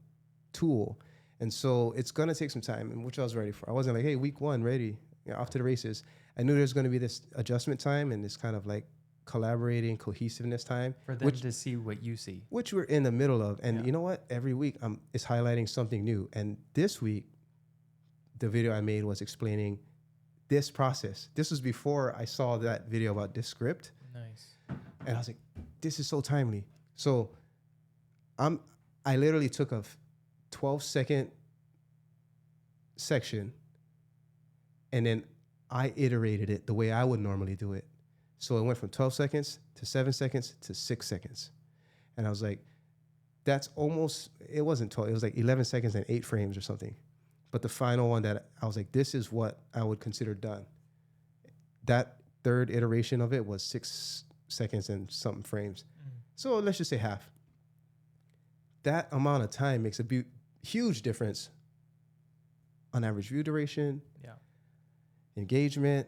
tool. And so it's going to take some time, and which I was ready for. I wasn't like, hey, week 1, ready, off to the races. I knew there's going to be this adjustment time and this kind of like collaborating cohesiveness time. For them to see what you see. Which we're in the middle of. And you know what? Every week it's highlighting something new. And this week, the video I made was explaining this process. This was before I saw that video about Descript. Nice. And I was like, this is so timely. So I literally took a 12-second section, and then I iterated it the way I would normally do it. So it went from 12 seconds to 7 seconds to 6 seconds. And I was like, that's almost, it wasn't 12, it was like 11 seconds and 8 frames or something. But the final one that I was like, this is what I would consider done. That third iteration of it was 6 seconds and something frames. So let's just say half. That amount of time makes a huge difference on average view duration, engagement,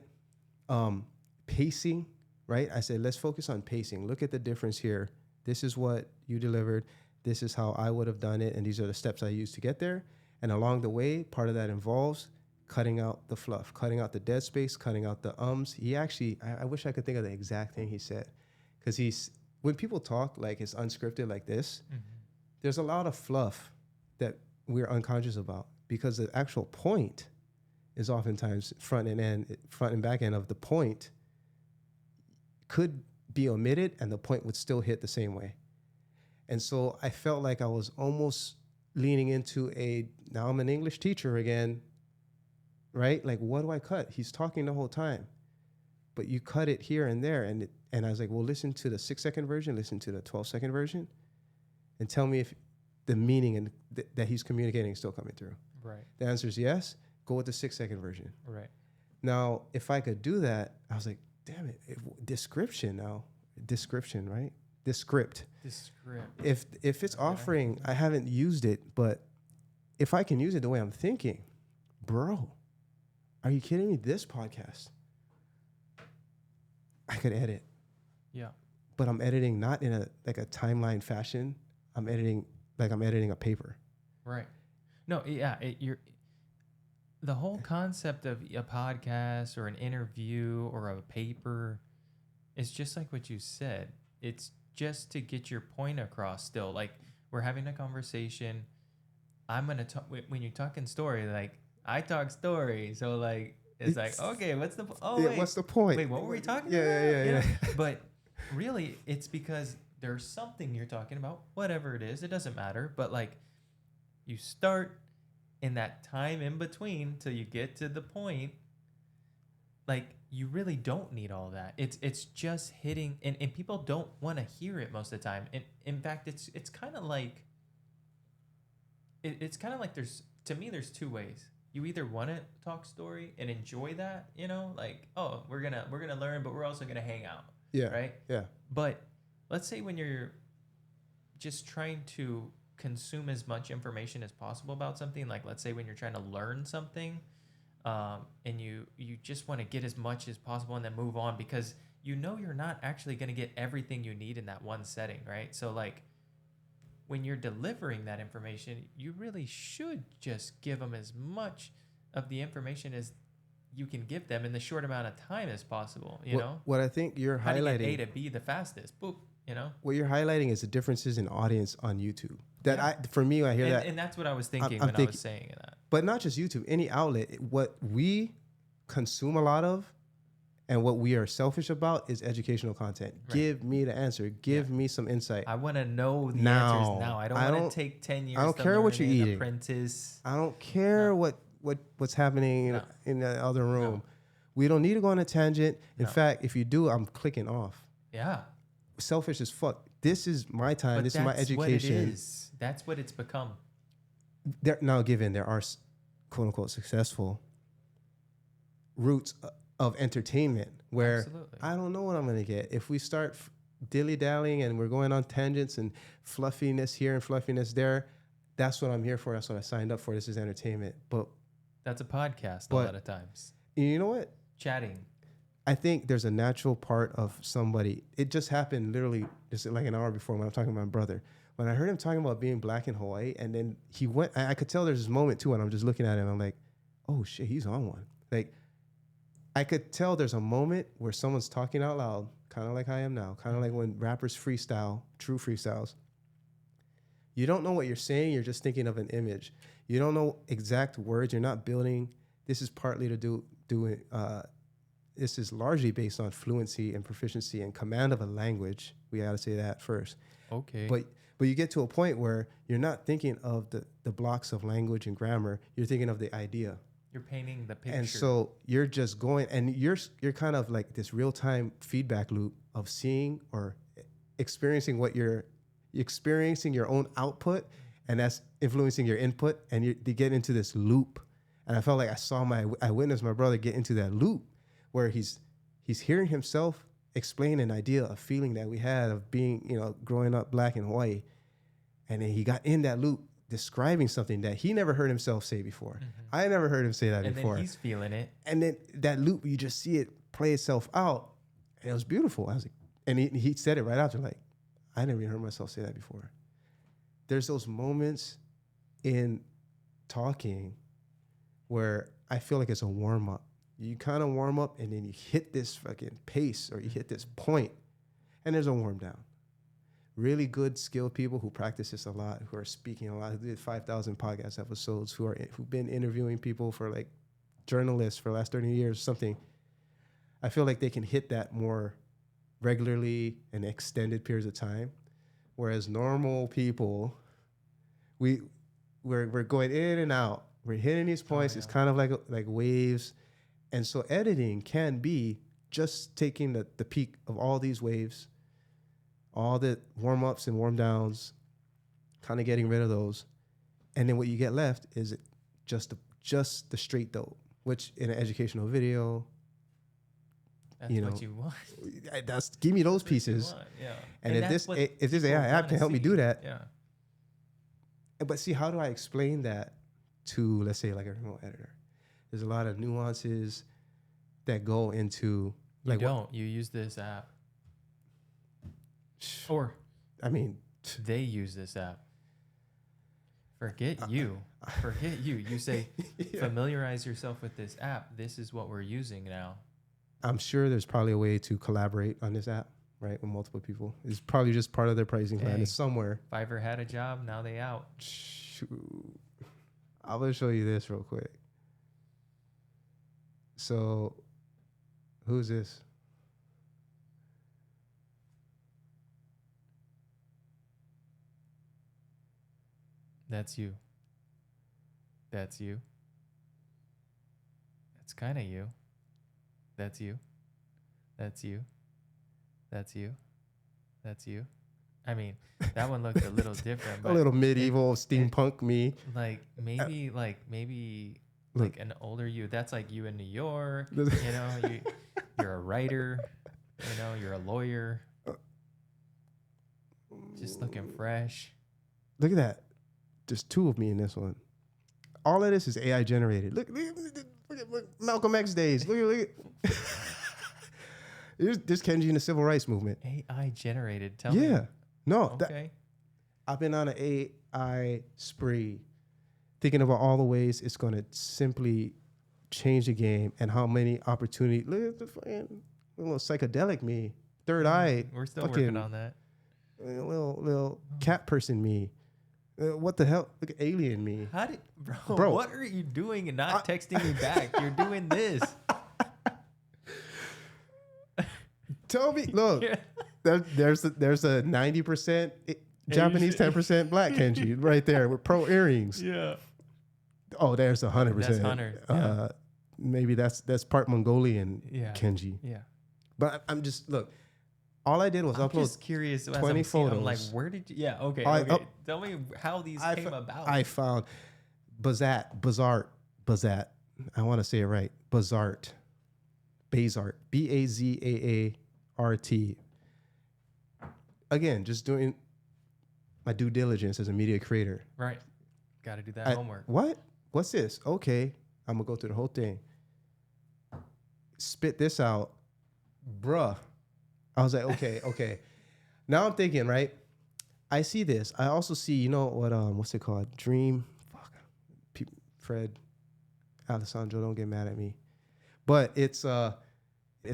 pacing, right? I said, let's focus on pacing. Look at the difference here. This is what you delivered. This is how I would have done it. And these are the steps I used to get there. And along the way, part of that involves cutting out the fluff, cutting out the dead space, cutting out the ums. He actually, I wish I could think of the exact thing he said. Because when people talk like it's unscripted like this, there's a lot of fluff that we're unconscious about because the actual point is oftentimes front and back end of the point could be omitted and the point would still hit the same way. And so I felt like I was almost leaning into now I'm an English teacher again, right? Like, what do I cut? He's talking the whole time, but you cut it here and there. And I was like, well, listen to the 6-second version, listen to the 12-second version, and tell me if the meaning that he's communicating is still coming through. Right. The answer is yes. Go with the 6-second version. Right. Now, if I could do that, I was like, damn it, description, right? Descript. If it's offering, I haven't used it, but if I can use it the way I'm thinking, bro, are you kidding me? This podcast, I could edit. Yeah. But I'm editing not in a timeline fashion. I'm editing like I'm editing a paper. Right. No, yeah, the whole concept of a podcast or an interview or a paper is just like what you said. It's just to get your point across still. Like, we're having a conversation. I'm going to talk, when you're talking story, like, I talk story. So, like, it's like, okay, what's the what's the point? Wait, what were we talking about? Yeah. But really, it's because there's something you're talking about, whatever it is. It doesn't matter. But, like, you start in that time in between till you get to the point. Like, you really don't need all that. It's just hitting, and people don't want to hear it most of the time. And in fact, it's kind of like there's two ways. You either want to talk story and enjoy that, like, oh, we're gonna learn, but we're also gonna hang out. Yeah. Right. Yeah. But let's say when you're just trying to consume as much information as possible about something, like let's say when you're trying to learn something. And you just want to get as much as possible and then move on because you're not actually going to get everything you need in that one setting, right? So like when you're delivering that information, you really should just give them as much of the information as you can give them in the short amount of time as possible, What I think you're How highlighting... to get A to B the fastest, boop, What you're highlighting is the differences in audience on YouTube. For me, I hear that. And that's what I was thinking I was saying that. But not just YouTube, any outlet. What we consume a lot of and what we are selfish about is educational content. Right. Give me the answer. Give me some insight. I want to know the answers now. I don't want to take 10 years I don't care what you're eating. Apprentice. I don't care what's happening in the other room. No. We don't need to go on a tangent. In fact, if you do, I'm clicking off. Yeah. Selfish as fuck. This is my time. But this is my education. What it is. That's what it's become. There are quote unquote successful routes of entertainment where Absolutely. I don't know what I'm going to get. If we start dilly-dallying and we're going on tangents and fluffiness here and fluffiness there, that's what I'm here for. That's what I signed up for. This is entertainment. But that's a podcast a lot of times. You know what? Chatting. I think there's a natural part of somebody. It just happened literally just like an hour before when I'm talking to my brother. When I heard him talking about being black in Hawaii, and then he went, I could tell there's this moment too, and I'm just looking at him, I'm like, oh shit, he's on one. Like, I could tell there's a moment where someone's talking out loud, kind of like I am now, kind of like when rappers freestyle, true freestyles. You don't know what you're saying, you're just thinking of an image. You don't know exact words, you're not building. This is partly to do it. This is largely based on fluency and proficiency and command of a language. We got to say that first. Okay. But you get to a point where you're not thinking of the blocks of language and grammar. You're thinking of the idea. You're painting the picture. And so you're just going, and you're kind of like this real-time feedback loop of seeing or experiencing your own output, and that's influencing your input, and you get into this loop. And I felt like I witnessed my brother get into that loop where he's he's hearing himself explain an idea, a feeling that we had of being, growing up black in Hawaii. And then he got in that loop describing something that he never heard himself say before. I never heard him say that before. And then he's feeling it. And then that loop, you just see it play itself out. And it was beautiful. I was like, and he said it right after, like, I never even heard myself say that before. There's those moments in talking where I feel like it's a warm up. You kind of warm up and then you hit this fucking pace or you hit this point and there's a warm down. Really good, skilled people who practice this a lot, who are speaking a lot, who did 5,000 podcast episodes, who've been interviewing people for like journalists for the last 30 years, something. I feel like they can hit that more regularly and extended periods of time. Whereas normal people, we're going in and out. We're hitting these points. It's kind of like waves. And so editing can be just taking the peak of all these waves, all the warm-ups and warm-downs, kind of getting rid of those. And then what you get left is just the straight dope, which in an educational video, that's what you want. Give me those pieces. Yeah. And if this AI app can help me do that. Yeah. But see, how do I explain that to, let's say, like a remote editor? There's a lot of nuances that go into like you use this app. Or I mean, they use this app. Forget you. You say, familiarize yourself with this app. This is what we're using now. I'm sure there's probably a way to collaborate on this app, right, with multiple people. It's probably just part of their pricing plan. It's somewhere. Fiverr had a job. Now they out. Shoot. I'm going to show you this real quick. So, who's this? That's you. That's you. That's kind of you. That's you. That's you. That's you. That's you. I mean, that one looked a little different. But a little medieval steampunk me. Like maybe like an older you. That's like you in New York. You're a writer. You're a lawyer. Just looking fresh. Look at that. There's two of me in this one. All of this is AI generated. Look at Malcolm X days. Look at. There's Kenji in the civil rights movement. AI generated. Tell me. Yeah. No. Okay. I've been on an AI spree, thinking about all the ways it's going to simply change the game and how many opportunities. Look at the fucking little psychedelic me, third eye. We're still working on that. Little cat person me. What the hell? Look at alien me. Bro, what are you doing and not texting me back? You're doing this. Tell me, look, there's a 90% Japanese, 10% black Kenji right there with pro earrings. Yeah. Oh, there's 100%. That's 100. Yeah. Maybe that's part Mongolian Kenji. Yeah. But I'm just, look, all I did was upload just curious 20 photos. I'm like, where did you? Yeah, okay. Tell me how these came about. I found Bazart. I want to say it right. Bazart. Bazaart. Again, just doing my due diligence as a media creator. Right. Got to do that homework. What's this? Okay. I'm going to go through the whole thing. Spit this out. Bruh. I was like, okay. Now I'm thinking, right? I see this. I also see, what's it called? Dream. Fuck. Fred, Alessandro, don't get mad at me. But it's a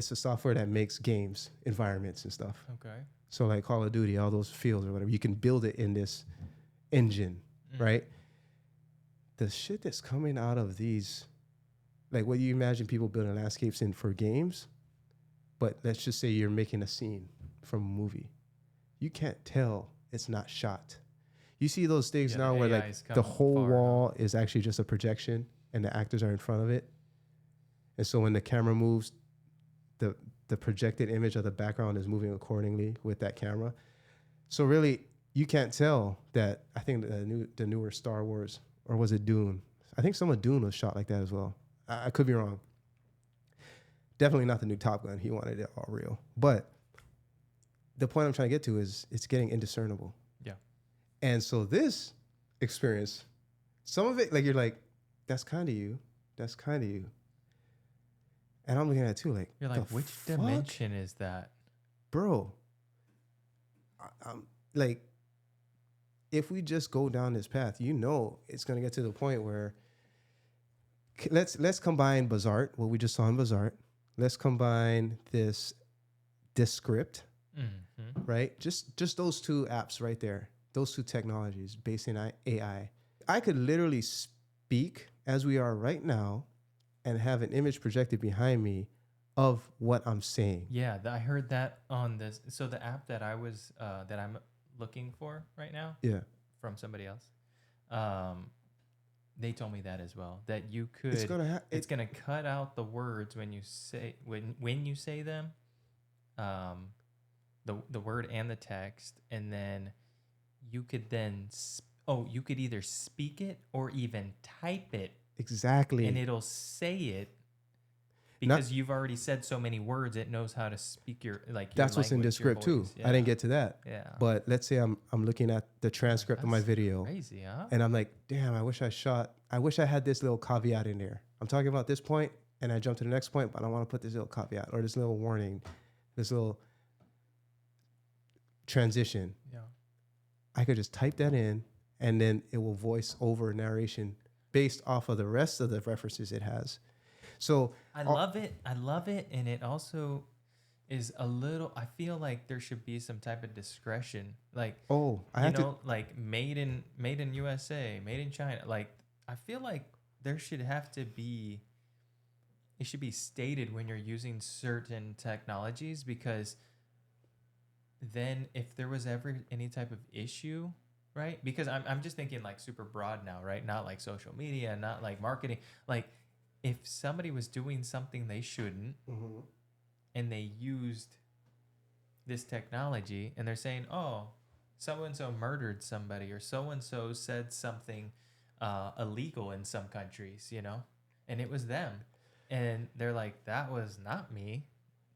software that makes games, environments and stuff. Okay. So like Call of Duty, all those fields or whatever, you can build it in this engine, right? The shit that's coming out of these, like what you imagine people building landscapes in for games, but let's just say you're making a scene from a movie. You can't tell it's not shot. You see those things now where like the whole wall is actually just a projection and the actors are in front of it. And so when the camera moves, the projected image of the background is moving accordingly with that camera. So really, you can't tell that. I think the newer Star Wars, or was it Dune? I think some of Dune was shot like that as well. I could be wrong. Definitely not the new Top Gun. He wanted it all real. But the point I'm trying to get to is it's getting indiscernible. Yeah. And so this experience, some of it, like you're like, that's kind of you. That's kind of you. And I'm looking at it too, like, You're like, which dimension is that? Bro, I'm like, if we just go down this path, it's going to get to the point where let's combine Bazaart, what we just saw in Bazaart. Let's combine this script, right? Just those two apps right there, those two technologies based in AI. I could literally speak as we are right now and have an image projected behind me of what I'm saying. Yeah, I heard that on this. So the app that that I'm looking for right now, Yeah, from somebody else, they told me that as well. That you could, it's gonna cut out the words when you say when you say them, the word and the text, and then you could then you could either speak it or even type it. Exactly. And it'll say it because you've already said so many words. It knows how to speak your That's what's in the script too. Yeah. I didn't get to that. Yeah. But let's say I'm looking at the transcript of my video. Crazy, huh? And I'm like, damn, I wish I had this little caveat in there. I'm talking about this point and I jump to the next point, but I want to put this little caveat or this little warning, this little transition. Yeah. I could just type that in and then it will voice over narration based off of the rest of the references it has. So I love it. And it also is a little, I feel like there should be some type of discretion. Like, like made in USA, made in China. Like, I feel like there should have to be, it should be stated when you're using certain technologies, because then if there was ever any type of issue, right? Because I'm just thinking like super broad now, right? Not like social media, not like marketing. Like if somebody was doing something they shouldn't, and they used this technology and they're saying, oh, so-and-so murdered somebody, or so-and-so said something illegal in some countries, and it was them. And they're like, that was not me.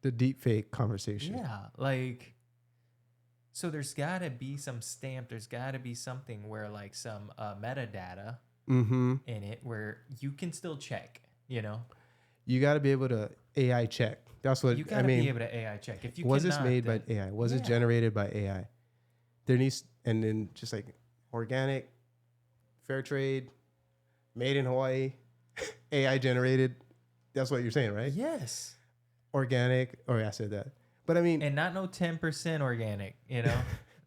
The deep fake conversation. Yeah. Like, so there's got to be some stamp. There's got to be something where like some metadata in it where you can still check, You got to be able to AI check. That's what you got to be able to AI check. If you was this made by AI? Was it generated by AI? There needs, and then just like organic, fair trade, made in Hawaii, AI generated. That's what you're saying, right? Yes. Organic. Or I said that. But I mean, and not no 10% organic,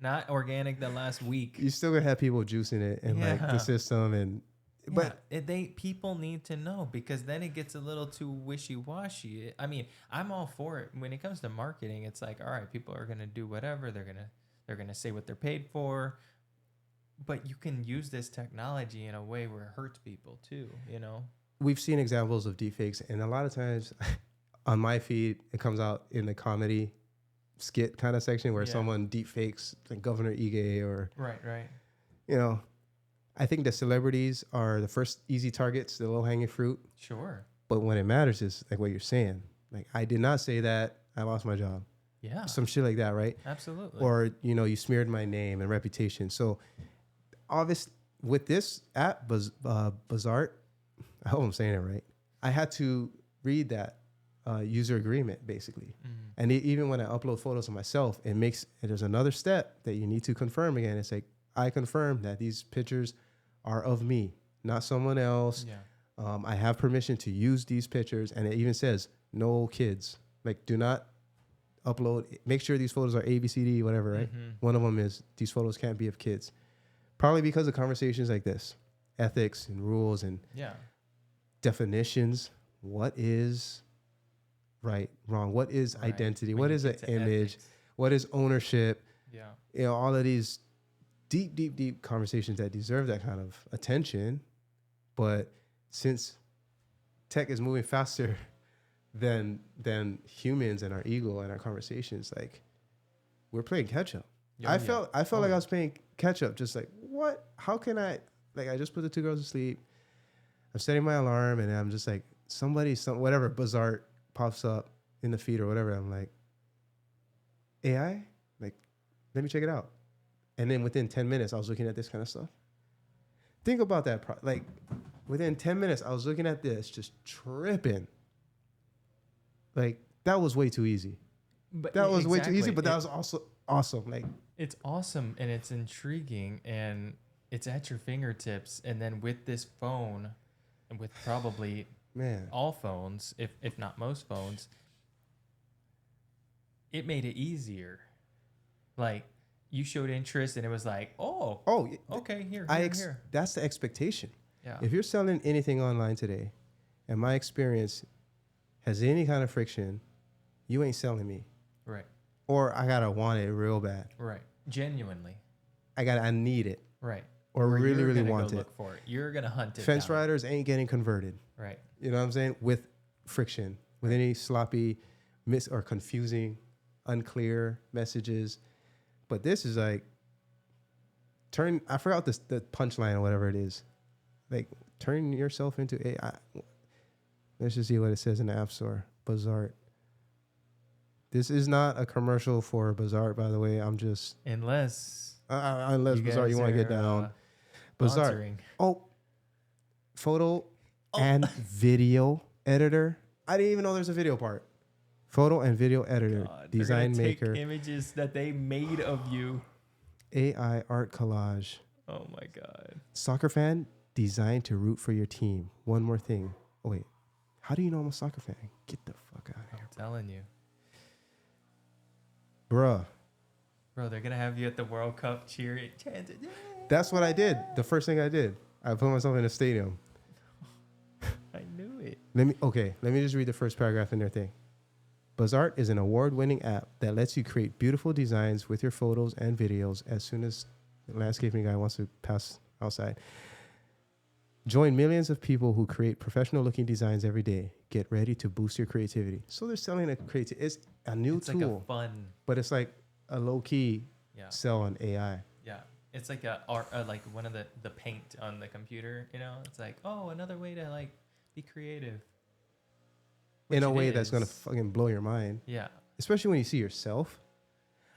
not organic the last week. You still gonna have people juicing it and like the system, and but people need to know, because then it gets a little too wishy-washy. I mean, I'm all for it. When it comes to marketing, it's like, all right, people are gonna do whatever. They're gonna say what they're paid for, but you can use this technology in a way where it hurts people too. We've seen examples of deepfakes, and a lot of times. On my feed, it comes out in the comedy skit kind of section where someone deep fakes like Governor Ige or right. I think the celebrities are the first easy targets, the low hanging fruit. Sure. But when it matters is like what you're saying. Like, I did not say that. I lost my job. Yeah. Some shit like that, right? Absolutely. Or you smeared my name and reputation. So obviously with this app, Bazaart, I hope I'm saying it right. I had to read that. User agreement basically. And even when I upload photos of myself, there's another step that you need to confirm again. It's like, I confirm that these pictures are of me, not someone else. I have permission to use these pictures, and it even says no kids. Like, do not upload, make sure these photos are ABCD, whatever, right? One of them is these photos can't be of kids, probably because of conversations like this, ethics and rules and definitions. What is right, wrong? What is identity? What is an image? Ethics. What is ownership? All of these deep conversations that deserve that kind of attention. But since tech is moving faster than humans and our ego and our conversations, like, we're playing catch up. I felt like I was playing catch up. Just like, what? How can I? Like, I just put the two girls to sleep. I'm setting my alarm, and I'm just like, whatever Bazaart pops up in the feed or whatever. I'm like, AI? Like, let me check it out. And then within 10 minutes, I was looking at this kind of stuff. Think about that. Like, within 10 minutes, I was looking at this, just tripping. Like, that was way too easy. But That was way too easy, exactly. but that was also awesome. Like, It's awesome and it's intriguing and it's at your fingertips. And then with this phone, and with probably man. all phones, if not most phones, it made it easier. Like, you showed interest and it was like, oh, okay, here. That's the expectation. Yeah. If you're selling anything online today, and my experience has any kind of friction, you ain't selling me. Right. Or I gotta want it real bad. Right. Genuinely. I need it. Right. Or really, you're really gonna want go it. Look for it. You're gonna hunt it. Fence down. riders ain't getting converted. Right. You know what I'm saying? With friction, with any sloppy, or confusing, unclear messages. But this is like, I forgot the punchline or whatever it is. Like, turn yourself into AI. Let's just see what it says in the App Store. Bazaar. This is not a commercial for Bazaar, by the way. I'm just... Unless Bazaar, you want to get down. Bazaar. Sponsoring. Oh, photo and video editor. I didn't even know there's a video part. Photo and video editor. God, Design they're gonna maker. take images that they made of you. AI art collage. Oh my God. Soccer fan designed to root for your team. One more thing. Oh, wait. How do you know I'm a soccer fan? Get the fuck out of here. I'm telling you. Bruh. Bro, they're gonna have you at the World Cup cheering. Chanting. That's what I did. The first thing I did. I put myself in a stadium. I knew it. Let me just read the first paragraph in their thing. Bazaar is an award-winning app that lets you create beautiful designs with your photos and videos as soon as the landscaping guy wants to pass outside. Join millions of people who create professional-looking designs every day. Get ready to boost your creativity. So they're selling it's a new It's tool, like a fun. but it's like a low-key Yeah. sell on AI. Yeah. It's like a art, like one of the paint on the computer. You know, it's like, oh, another way to like be creative. In a Which it way that's gonna is. fucking blow your mind. Yeah. Especially when you see yourself.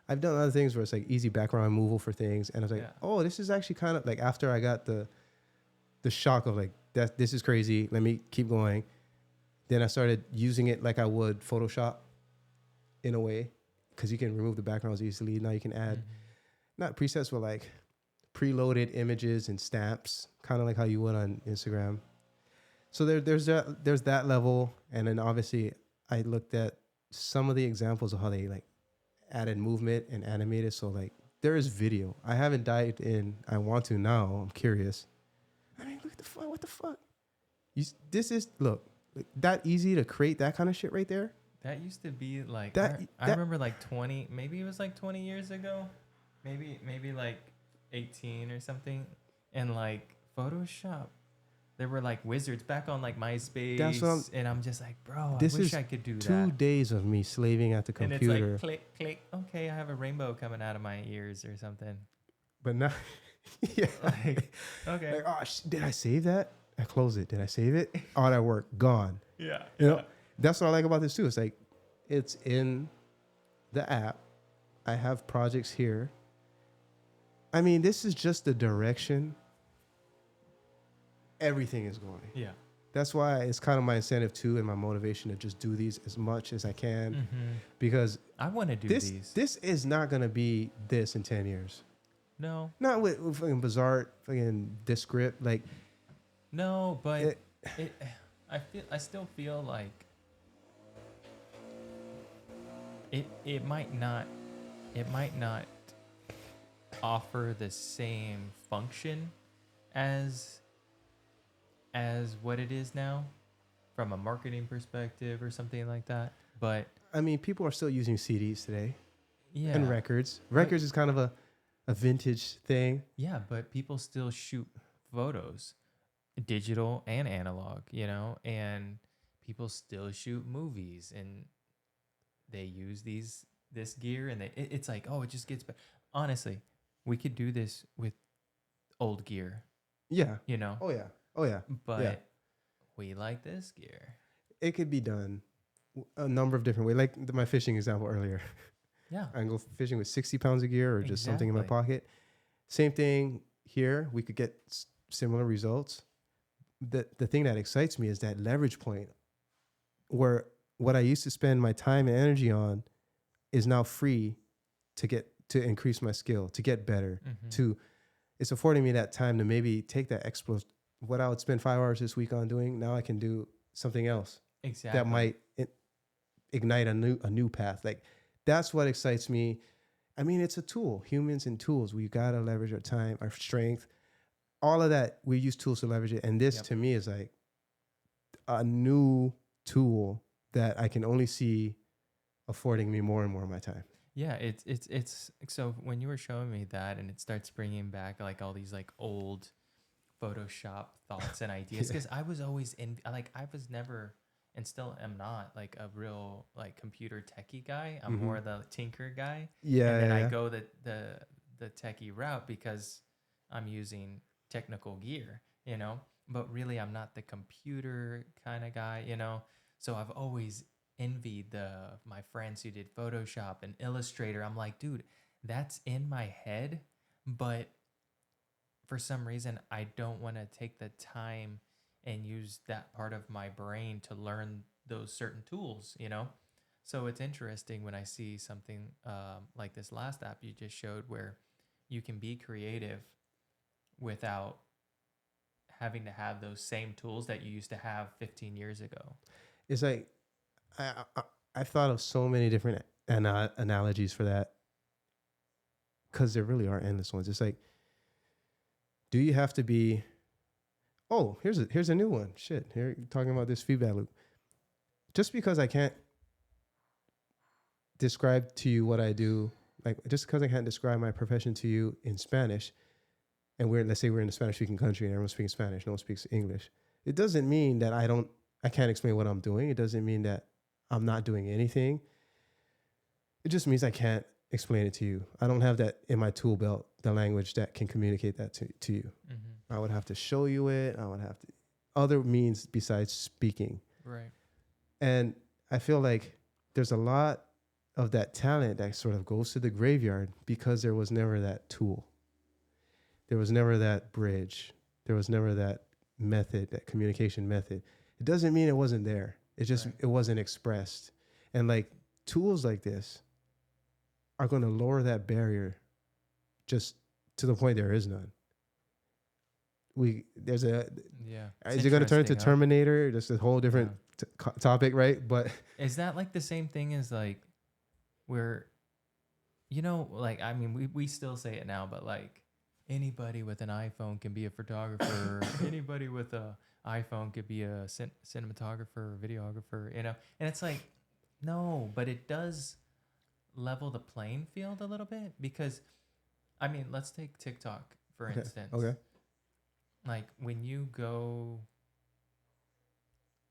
I've done other things where it's like easy background removal for things, and I was like, Yeah. oh, this is actually kind of like, after I got the shock of like, that this is crazy, let me keep going. Then I started using it like I would Photoshop in a way, because you can remove the backgrounds easily. Now you can add not presets, but like preloaded images and stamps, kind of like how you would on Instagram. So there's that level, and then obviously I looked at some of the examples of how they like added movement and animated. So like there is video. I haven't dived in. I want to now. I'm curious. I mean, look at the fuck. What the fuck? Look, that easy to create that kind of shit right there. That used to be like That- I that- remember like 20, maybe it was like 20 years ago, maybe like 18 or something, and like Photoshop, there were like wizards back on like MySpace, and I'm just like, bro, This I wish is I could do 2 that. days of me slaving at the And computer. it's like click, click. Okay, I have a rainbow coming out of my ears or something. But now, yeah. Like, okay. Like, oh, did I save that? I close it. Did I save it? All that work gone. Yeah. You know, that's what I like about this too. It's like, it's in the app. I have projects here. I mean, this is just the direction everything is going. Yeah. That's why it's kind of my incentive too, and my motivation to just do these as much as I can, because I want to do this these. this is not gonna be this in 10 years. No. Not with fucking Bazaar, fucking Descript, like. No, but I still feel like it might not offer the same function as what it is now from a marketing perspective or something like that. But I mean, people are still using CDs today, yeah, and records. Records is kind of a vintage thing. yeah, but people still shoot photos, digital and analog, you know, and people still shoot movies, and they use this gear, and it's like, oh, it just gets better. Honestly, we could do this with old gear, Yeah. you know, Oh yeah. Oh yeah. but yeah. we like this gear. It could be done. a number of different ways. Like my fishing example earlier. Yeah, I can go fishing with 60 pounds of gear or just something in my exactly. pocket. Same thing here. We could get similar results. The thing that excites me is that leverage point where what I used to spend my time and energy on is now free to increase my skill, to get better, Hmm. to it's affording me that time to maybe take that what I would spend 5 hours this week on doing. Now I can do something else that Exactly. might ignite a new path. Like that's what excites me. I mean, it's a tool. Humans and tools. We gotta leverage our time, our strength, all of that. We use tools to leverage it. And this Yep. to me is like a new tool that I can only see affording me more and more of my time. Yeah, it's so when you were showing me that and it starts bringing back like all these like old Photoshop thoughts and ideas, Yeah. because I was always in like I was never and still am not like a real like computer techie guy. I'm Mm-hmm. more the tinker guy, and Yeah, then yeah, I yeah. go the techie route because I'm using technical gear, you know. But really, I'm not the computer kind of guy, you know. So I've always envied my friends who did Photoshop and Illustrator. I'm like, dude, that's in my head, but for some reason I don't want to take the time and use that part of my brain to learn those certain tools, you know? So it's interesting when I see something like this last app you just showed where you can be creative without having to have those same tools that you used to have 15 years ago. It's like I I've thought of so many different analogies for that because there really are endless ones. It's like, do you have to be? Oh, here's a new one. Shit, here you're talking about this feedback loop. Just because I can't describe to you what I do, like just because I can't describe my profession to you in Spanish, and let's say we're in a Spanish speaking country and everyone's speaking Spanish, no one speaks English. It doesn't mean that I can't explain what I'm doing. It doesn't mean that I'm not doing anything. It just means I can't explain it to you. I don't have that in my tool belt, the language that can communicate that to you. Mm-hmm. I would have to show you it. I would have to other means besides speaking. Right. And I feel like there's a lot of that talent that sort of goes to the graveyard because there was never that tool. There was never that bridge. There was never that method, that communication method. It doesn't mean it wasn't there. Right. It wasn't expressed. And like tools like this are going to lower that barrier just to the point there is none. There's a Yeah. It's Is it going to turn into interesting, huh? Terminator? Just a whole Yeah. different topic, right? But Is that like the same thing as like where you know, like I mean, we still say it now, but like anybody with an iPhone can be a photographer. Anybody with a iPhone could be a cinematographer or videographer. You know, and it's like no, but it does level the playing field a little bit because I mean, let's take TikTok for okay, instance. okay, Like when you go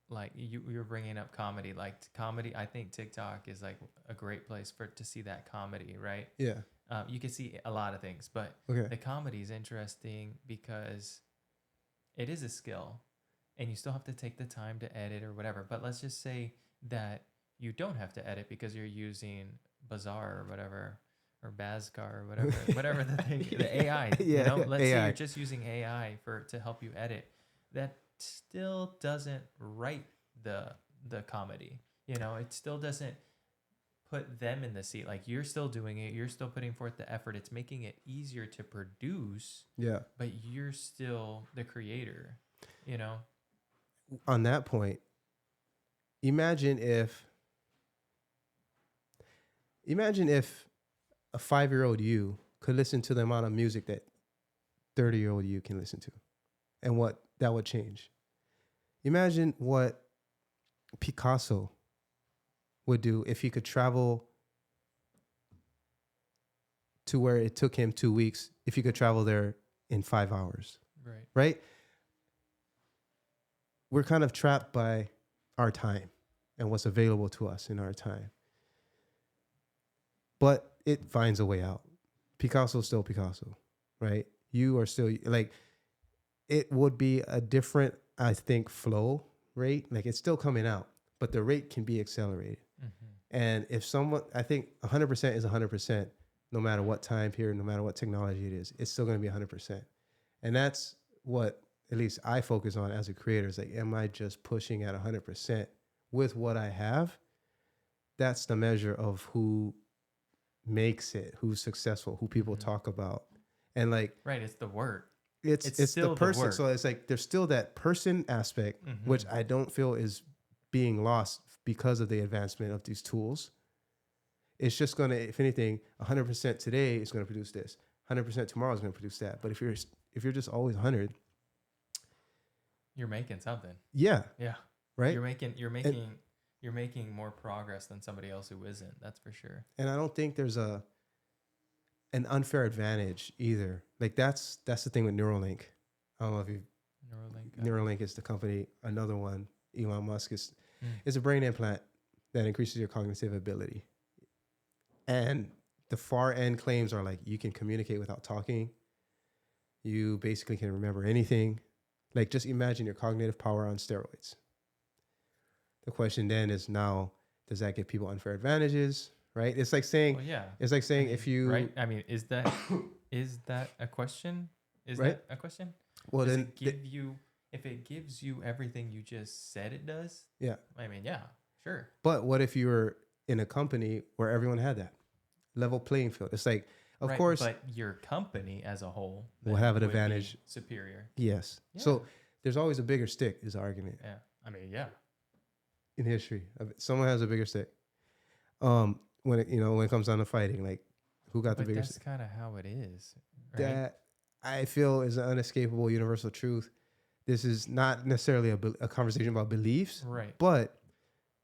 like you're bringing up comedy like comedy, I think TikTok is like a great place for to see that comedy, right? yeah, You can see a lot of things, but okay, the comedy is interesting because it is a skill and you still have to take the time to edit or whatever. But let's just say that you don't have to edit because you're using Bazaar or whatever or Bazcar or whatever the thing, the AI, you yeah, know, let's say you're AI, just using AI to help you edit. That still doesn't write the the comedy. You know, it still doesn't put them in the seat. Like you're still doing it, you're still putting forth the effort. It's making it easier to produce, yeah. but you're still the creator, you know? On that point, imagine if imagine if a 5-year-old you could listen to the amount of music that 30-year-old you can listen to, and what that would change. Imagine what Picasso would do if he could travel to where it took him 2 weeks, if he could travel there in 5 hours, Right. right? We're kind of trapped by our time and what's available to us in our time. But it finds a way out. Picasso's still Picasso, right? You are still like, it would be a different, I think, flow rate. Like it's still coming out, but the rate can be accelerated. Mm-hmm. And if someone, I think 100% is 100%, no matter what time period, no matter what technology it is, it's still going to be 100%. And that's what at least I focus on as a creator. Is like, am I just pushing at 100% with what I have? That's the measure of who makes it, who's successful, who people talk about. And like, right, it's the work. it's still the the person. work. So it's like, there's still that person aspect, which I don't feel is being lost because of the advancement of these tools. It's just going to, if anything, 100% today is going to produce this. 100% tomorrow is going to produce that. But if you're just always 100, you're making something. yeah, right. You're making more progress than somebody else who isn't. That's for sure. And I don't think there's an unfair advantage either. Like that's the thing with Neuralink. I don't know if you Neuralink is the company. Another one, Elon Musk is a brain implant that increases your cognitive ability. And the far end claims are like you can communicate without talking. You basically can remember anything. Like just imagine your cognitive power on steroids. The question then is now, does that give people unfair advantages? Right? It's like saying, it's like saying if you, right? I mean, is that a question? Is right? that a question? Well, does then if it gives you everything you just said it does? Yeah. I mean, yeah, sure. But what if you were in a company where everyone had that level playing field? It's like, of course, but your company as a whole will have an advantage. Superior. Yes. Yeah. So there's always a bigger stick is the argument. Yeah. I mean, yeah. In history, someone has a bigger stick. When it comes down to fighting, like who got the bigger stick? That's kind of how it is. Right? That I feel is an unescapable universal truth. This is not necessarily a conversation about beliefs, right? But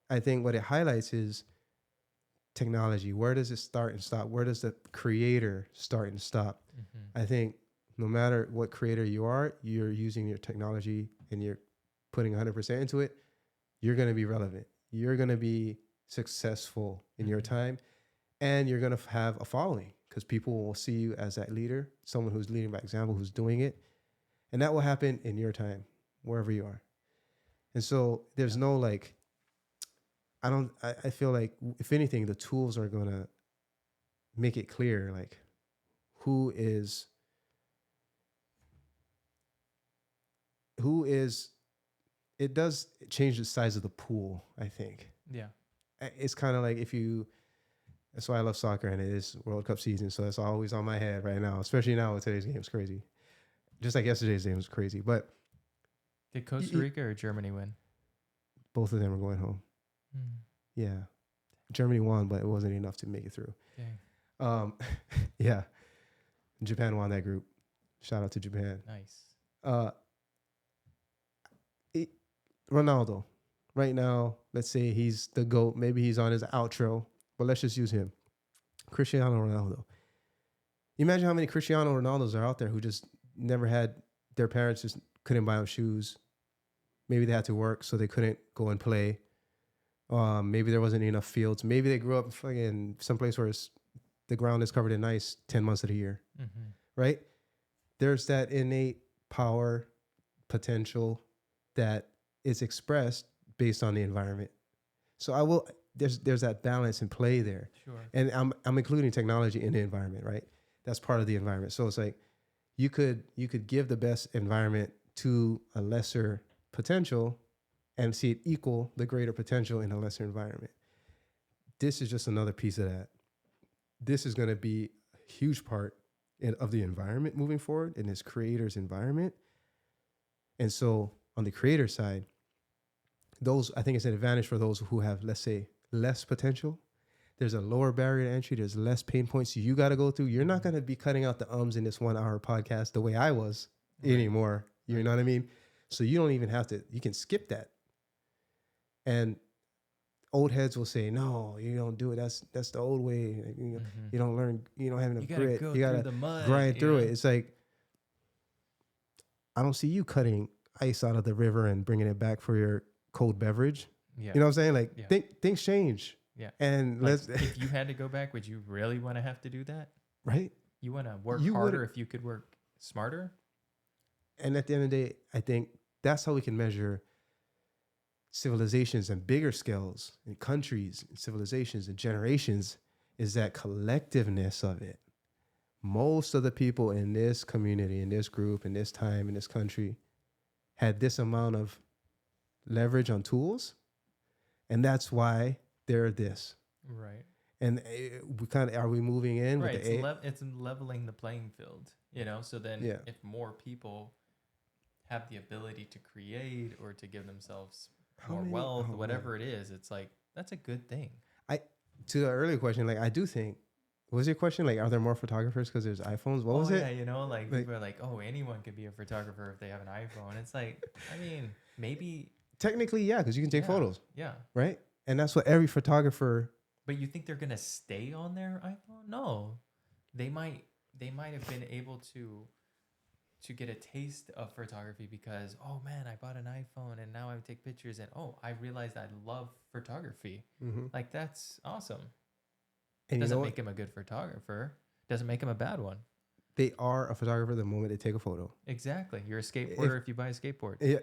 I think what it highlights is technology. Where does it start and stop? Where does the creator start and stop? I think no matter what creator you are, you're using your technology and you're putting 100% into it, you're going to be relevant. You're going to be successful in your time, and you're going to have a following because people will see you as that leader, someone who's leading by example, who's doing it. And that will happen in your time, wherever you are. And so there's no like, I feel like if anything, the tools are going to make it clear, like who is, it does change the size of the pool, I think. Yeah. It's kind of like that's why I love soccer, and it is World Cup season. So that's always on my head right now, especially now with today's game. It's crazy. Just like yesterday's game was crazy. But did Costa Rica or Germany win? Both of them are going home. Yeah. Germany won, but it wasn't enough to make it through. Dang. Yeah. Japan won that group. Shout out to Japan. Nice. Ronaldo, right now, let's say he's the GOAT. Maybe he's on his outro, but let's just use him. Cristiano Ronaldo. Imagine how many Cristiano Ronaldos are out there who just never had, their parents just couldn't buy them shoes. Maybe they had to work, so they couldn't go and play. Maybe there wasn't enough fields. Maybe they grew up in someplace where the ground is covered in ice 10 months of the year, right? There's that innate power, potential that is expressed based on the environment. So there's that balance and play there. Sure. And I'm including technology in the environment, right? That's part of the environment. So it's like you could give the best environment to a lesser potential and see it equal the greater potential in a lesser environment. This is just another piece of that. This is going to be a huge part of the environment moving forward in this creator's environment. And so on the creator side, I think it's an advantage for those who have, let's say, less potential. There's a lower barrier to entry. There's less pain points you got to go through. You're not going to be cutting out the ums in this 1 hour podcast the way I was anymore. You know what I mean? So you don't even have to, you can skip that. And old heads will say, no, you don't do it. That's the old way. You don't learn, you don't have enough grit. You got to grind through it. It's like, I don't see you cutting ice out of the river and bringing it back for your cold beverage. Yeah. You know what I'm saying? Like things change. Yeah. And like if you had to go back, would you really want to have to do that? Right. You want to work harder if you could work smarter? And at the end of the day, I think that's how we can measure civilizations and bigger scales and countries and civilizations and generations is that collectiveness of it. Most of the people in this community, in this group, in this time, in this country had this amount of leverage on tools. And that's why they're this. Right. And we kind of, are we moving in Right. with the It's leveling the playing field, you know? So then Yeah. if more people have the ability to create or to give themselves more wealth, whatever it is, it's like, that's a good thing. To the earlier question, like I do think, what was your question? Like, are there more photographers because there's iPhones? What was it? Yeah, you know, like people are like, oh, anyone could be a photographer if they have an iPhone. It's like, I mean, maybe. Technically, yeah, because you can take photos. Yeah. Right? And that's what every photographer. But you think they're gonna stay on their iPhone? No. They might have been able to get a taste of photography because, oh man, I bought an iPhone and now I take pictures and oh, I realized I love photography. Mm-hmm. Like that's awesome. And doesn't make him a good photographer. Doesn't make him a bad one. They are a photographer the moment they take a photo. Exactly. You're a skateboarder if you buy a skateboard. Yeah.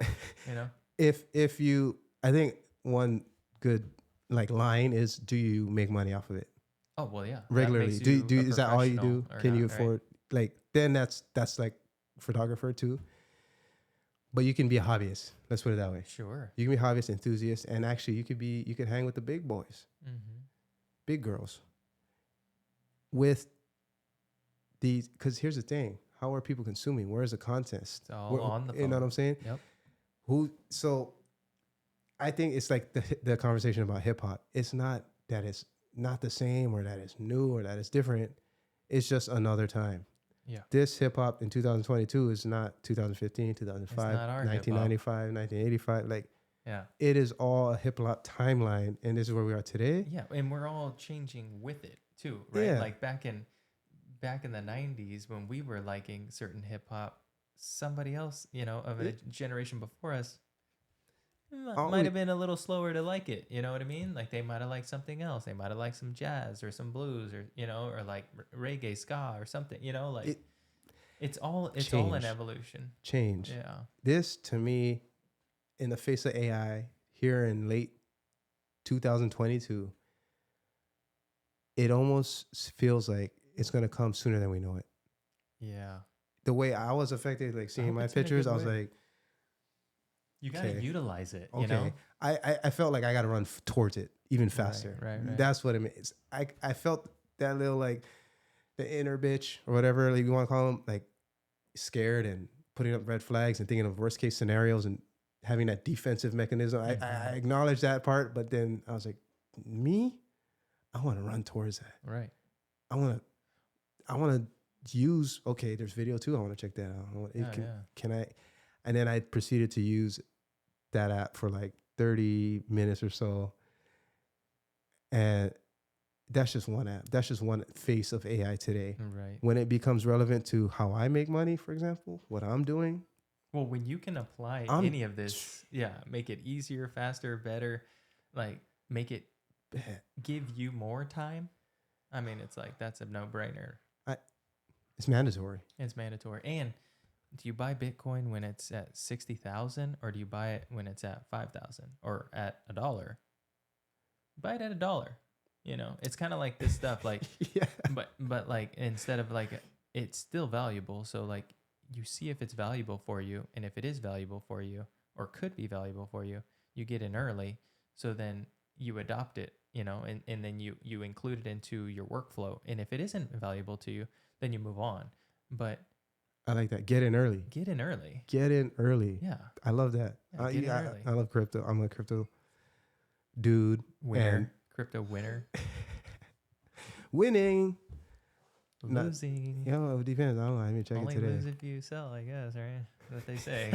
You know? If you, I think one good like line is, do you make money off of it? Oh well, yeah. Regularly. Do is that all you do? Can you afford like then that's like photographer too. But you can be a hobbyist. Let's put it that way. Sure. You can be a hobbyist, enthusiast, and actually you could hang with the big boys, big girls. With these, because here's the thing: how are people consuming? Where is the content? It's all on the phone. You know what I'm saying? Yep. So, I think it's like the conversation about hip hop. It's not that it's not the same or that it's new or that it's different. It's just another time. Yeah. This hip hop in 2022 is not 2015, 2005, 1995, 1985. Like, yeah, it is all a hip hop timeline, and this is where we are today. Yeah, and we're all changing with it too, right? Yeah. Like back in the 90s when we were liking certain hip hop, somebody else, you know, of a generation before us might have been a little slower to like it. You know what I mean? Like they might have liked something else. They might have liked some jazz or some blues or, you know, or like reggae, ska or something, you know, like it's all an evolution. Change. Yeah. This to me, in the face of AI here in late 2022, it almost feels like it's going to come sooner than we know it. Yeah. The way I was affected, like seeing my pictures, I was like, you got to utilize it, okay. You know? I felt like I got to run towards it even faster. Right. That's what it means. I felt that little, like, the inner bitch or whatever, like you want to call them, like scared and putting up red flags and thinking of worst case scenarios and having that defensive mechanism. I acknowledge that part, but then I was like, I want to run towards that. Right. I want to use, okay, there's video too. I want to check that out. Can I? And then I proceeded to use that app for like 30 minutes or so. And that's just one app. That's just one face of AI today. Right. When it becomes relevant to how I make money, for example, what I'm doing. Well, when you can apply any of this, make it easier, faster, better, like make it give you more time. I mean, it's like, that's a no-brainer. It's mandatory. It's mandatory. And do you buy Bitcoin when it's at 60,000 or do you buy it when it's at 5,000 or at $1? Buy it at $1. You know, it's kind of like this stuff, like, but like, instead of like, it's still valuable. So like you see if it's valuable for you, and if it is valuable for you or could be valuable for you, you get in early. So then you adopt it, you know, and then you include it into your workflow. And if it isn't valuable to you, then you move on. But I like that. Get in early. Get in early. Get in early. Yeah. I love that. Yeah, get in early. I love crypto. I'm a crypto dude. Winner. Crypto winner. Winning. Losing. It depends. I don't know. I mean, check Only it today. lose if you sell, I guess, right? That's what they say.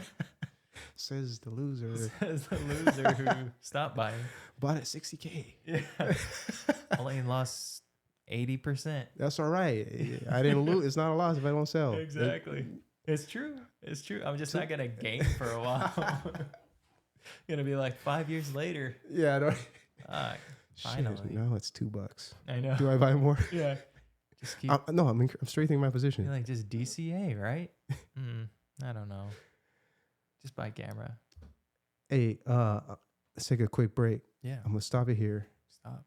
Says the loser. Says the loser who stopped buying. Bought at 60K. Yeah. Only lost 80%. That's all right. I didn't lose. It's not a loss if I don't sell. Exactly. It's true. It's true. I'm just not going to gain for a while. Going to be like 5 years later. Yeah, I don't. Finally. Shit, now it's $2. I know. Do I buy more? Yeah. Just keep. No, I'm strengthening my position. Like just DCA, right? I don't know. Just buy camera. Hey, let's take a quick break. Yeah. I'm gonna stop it here. Stop.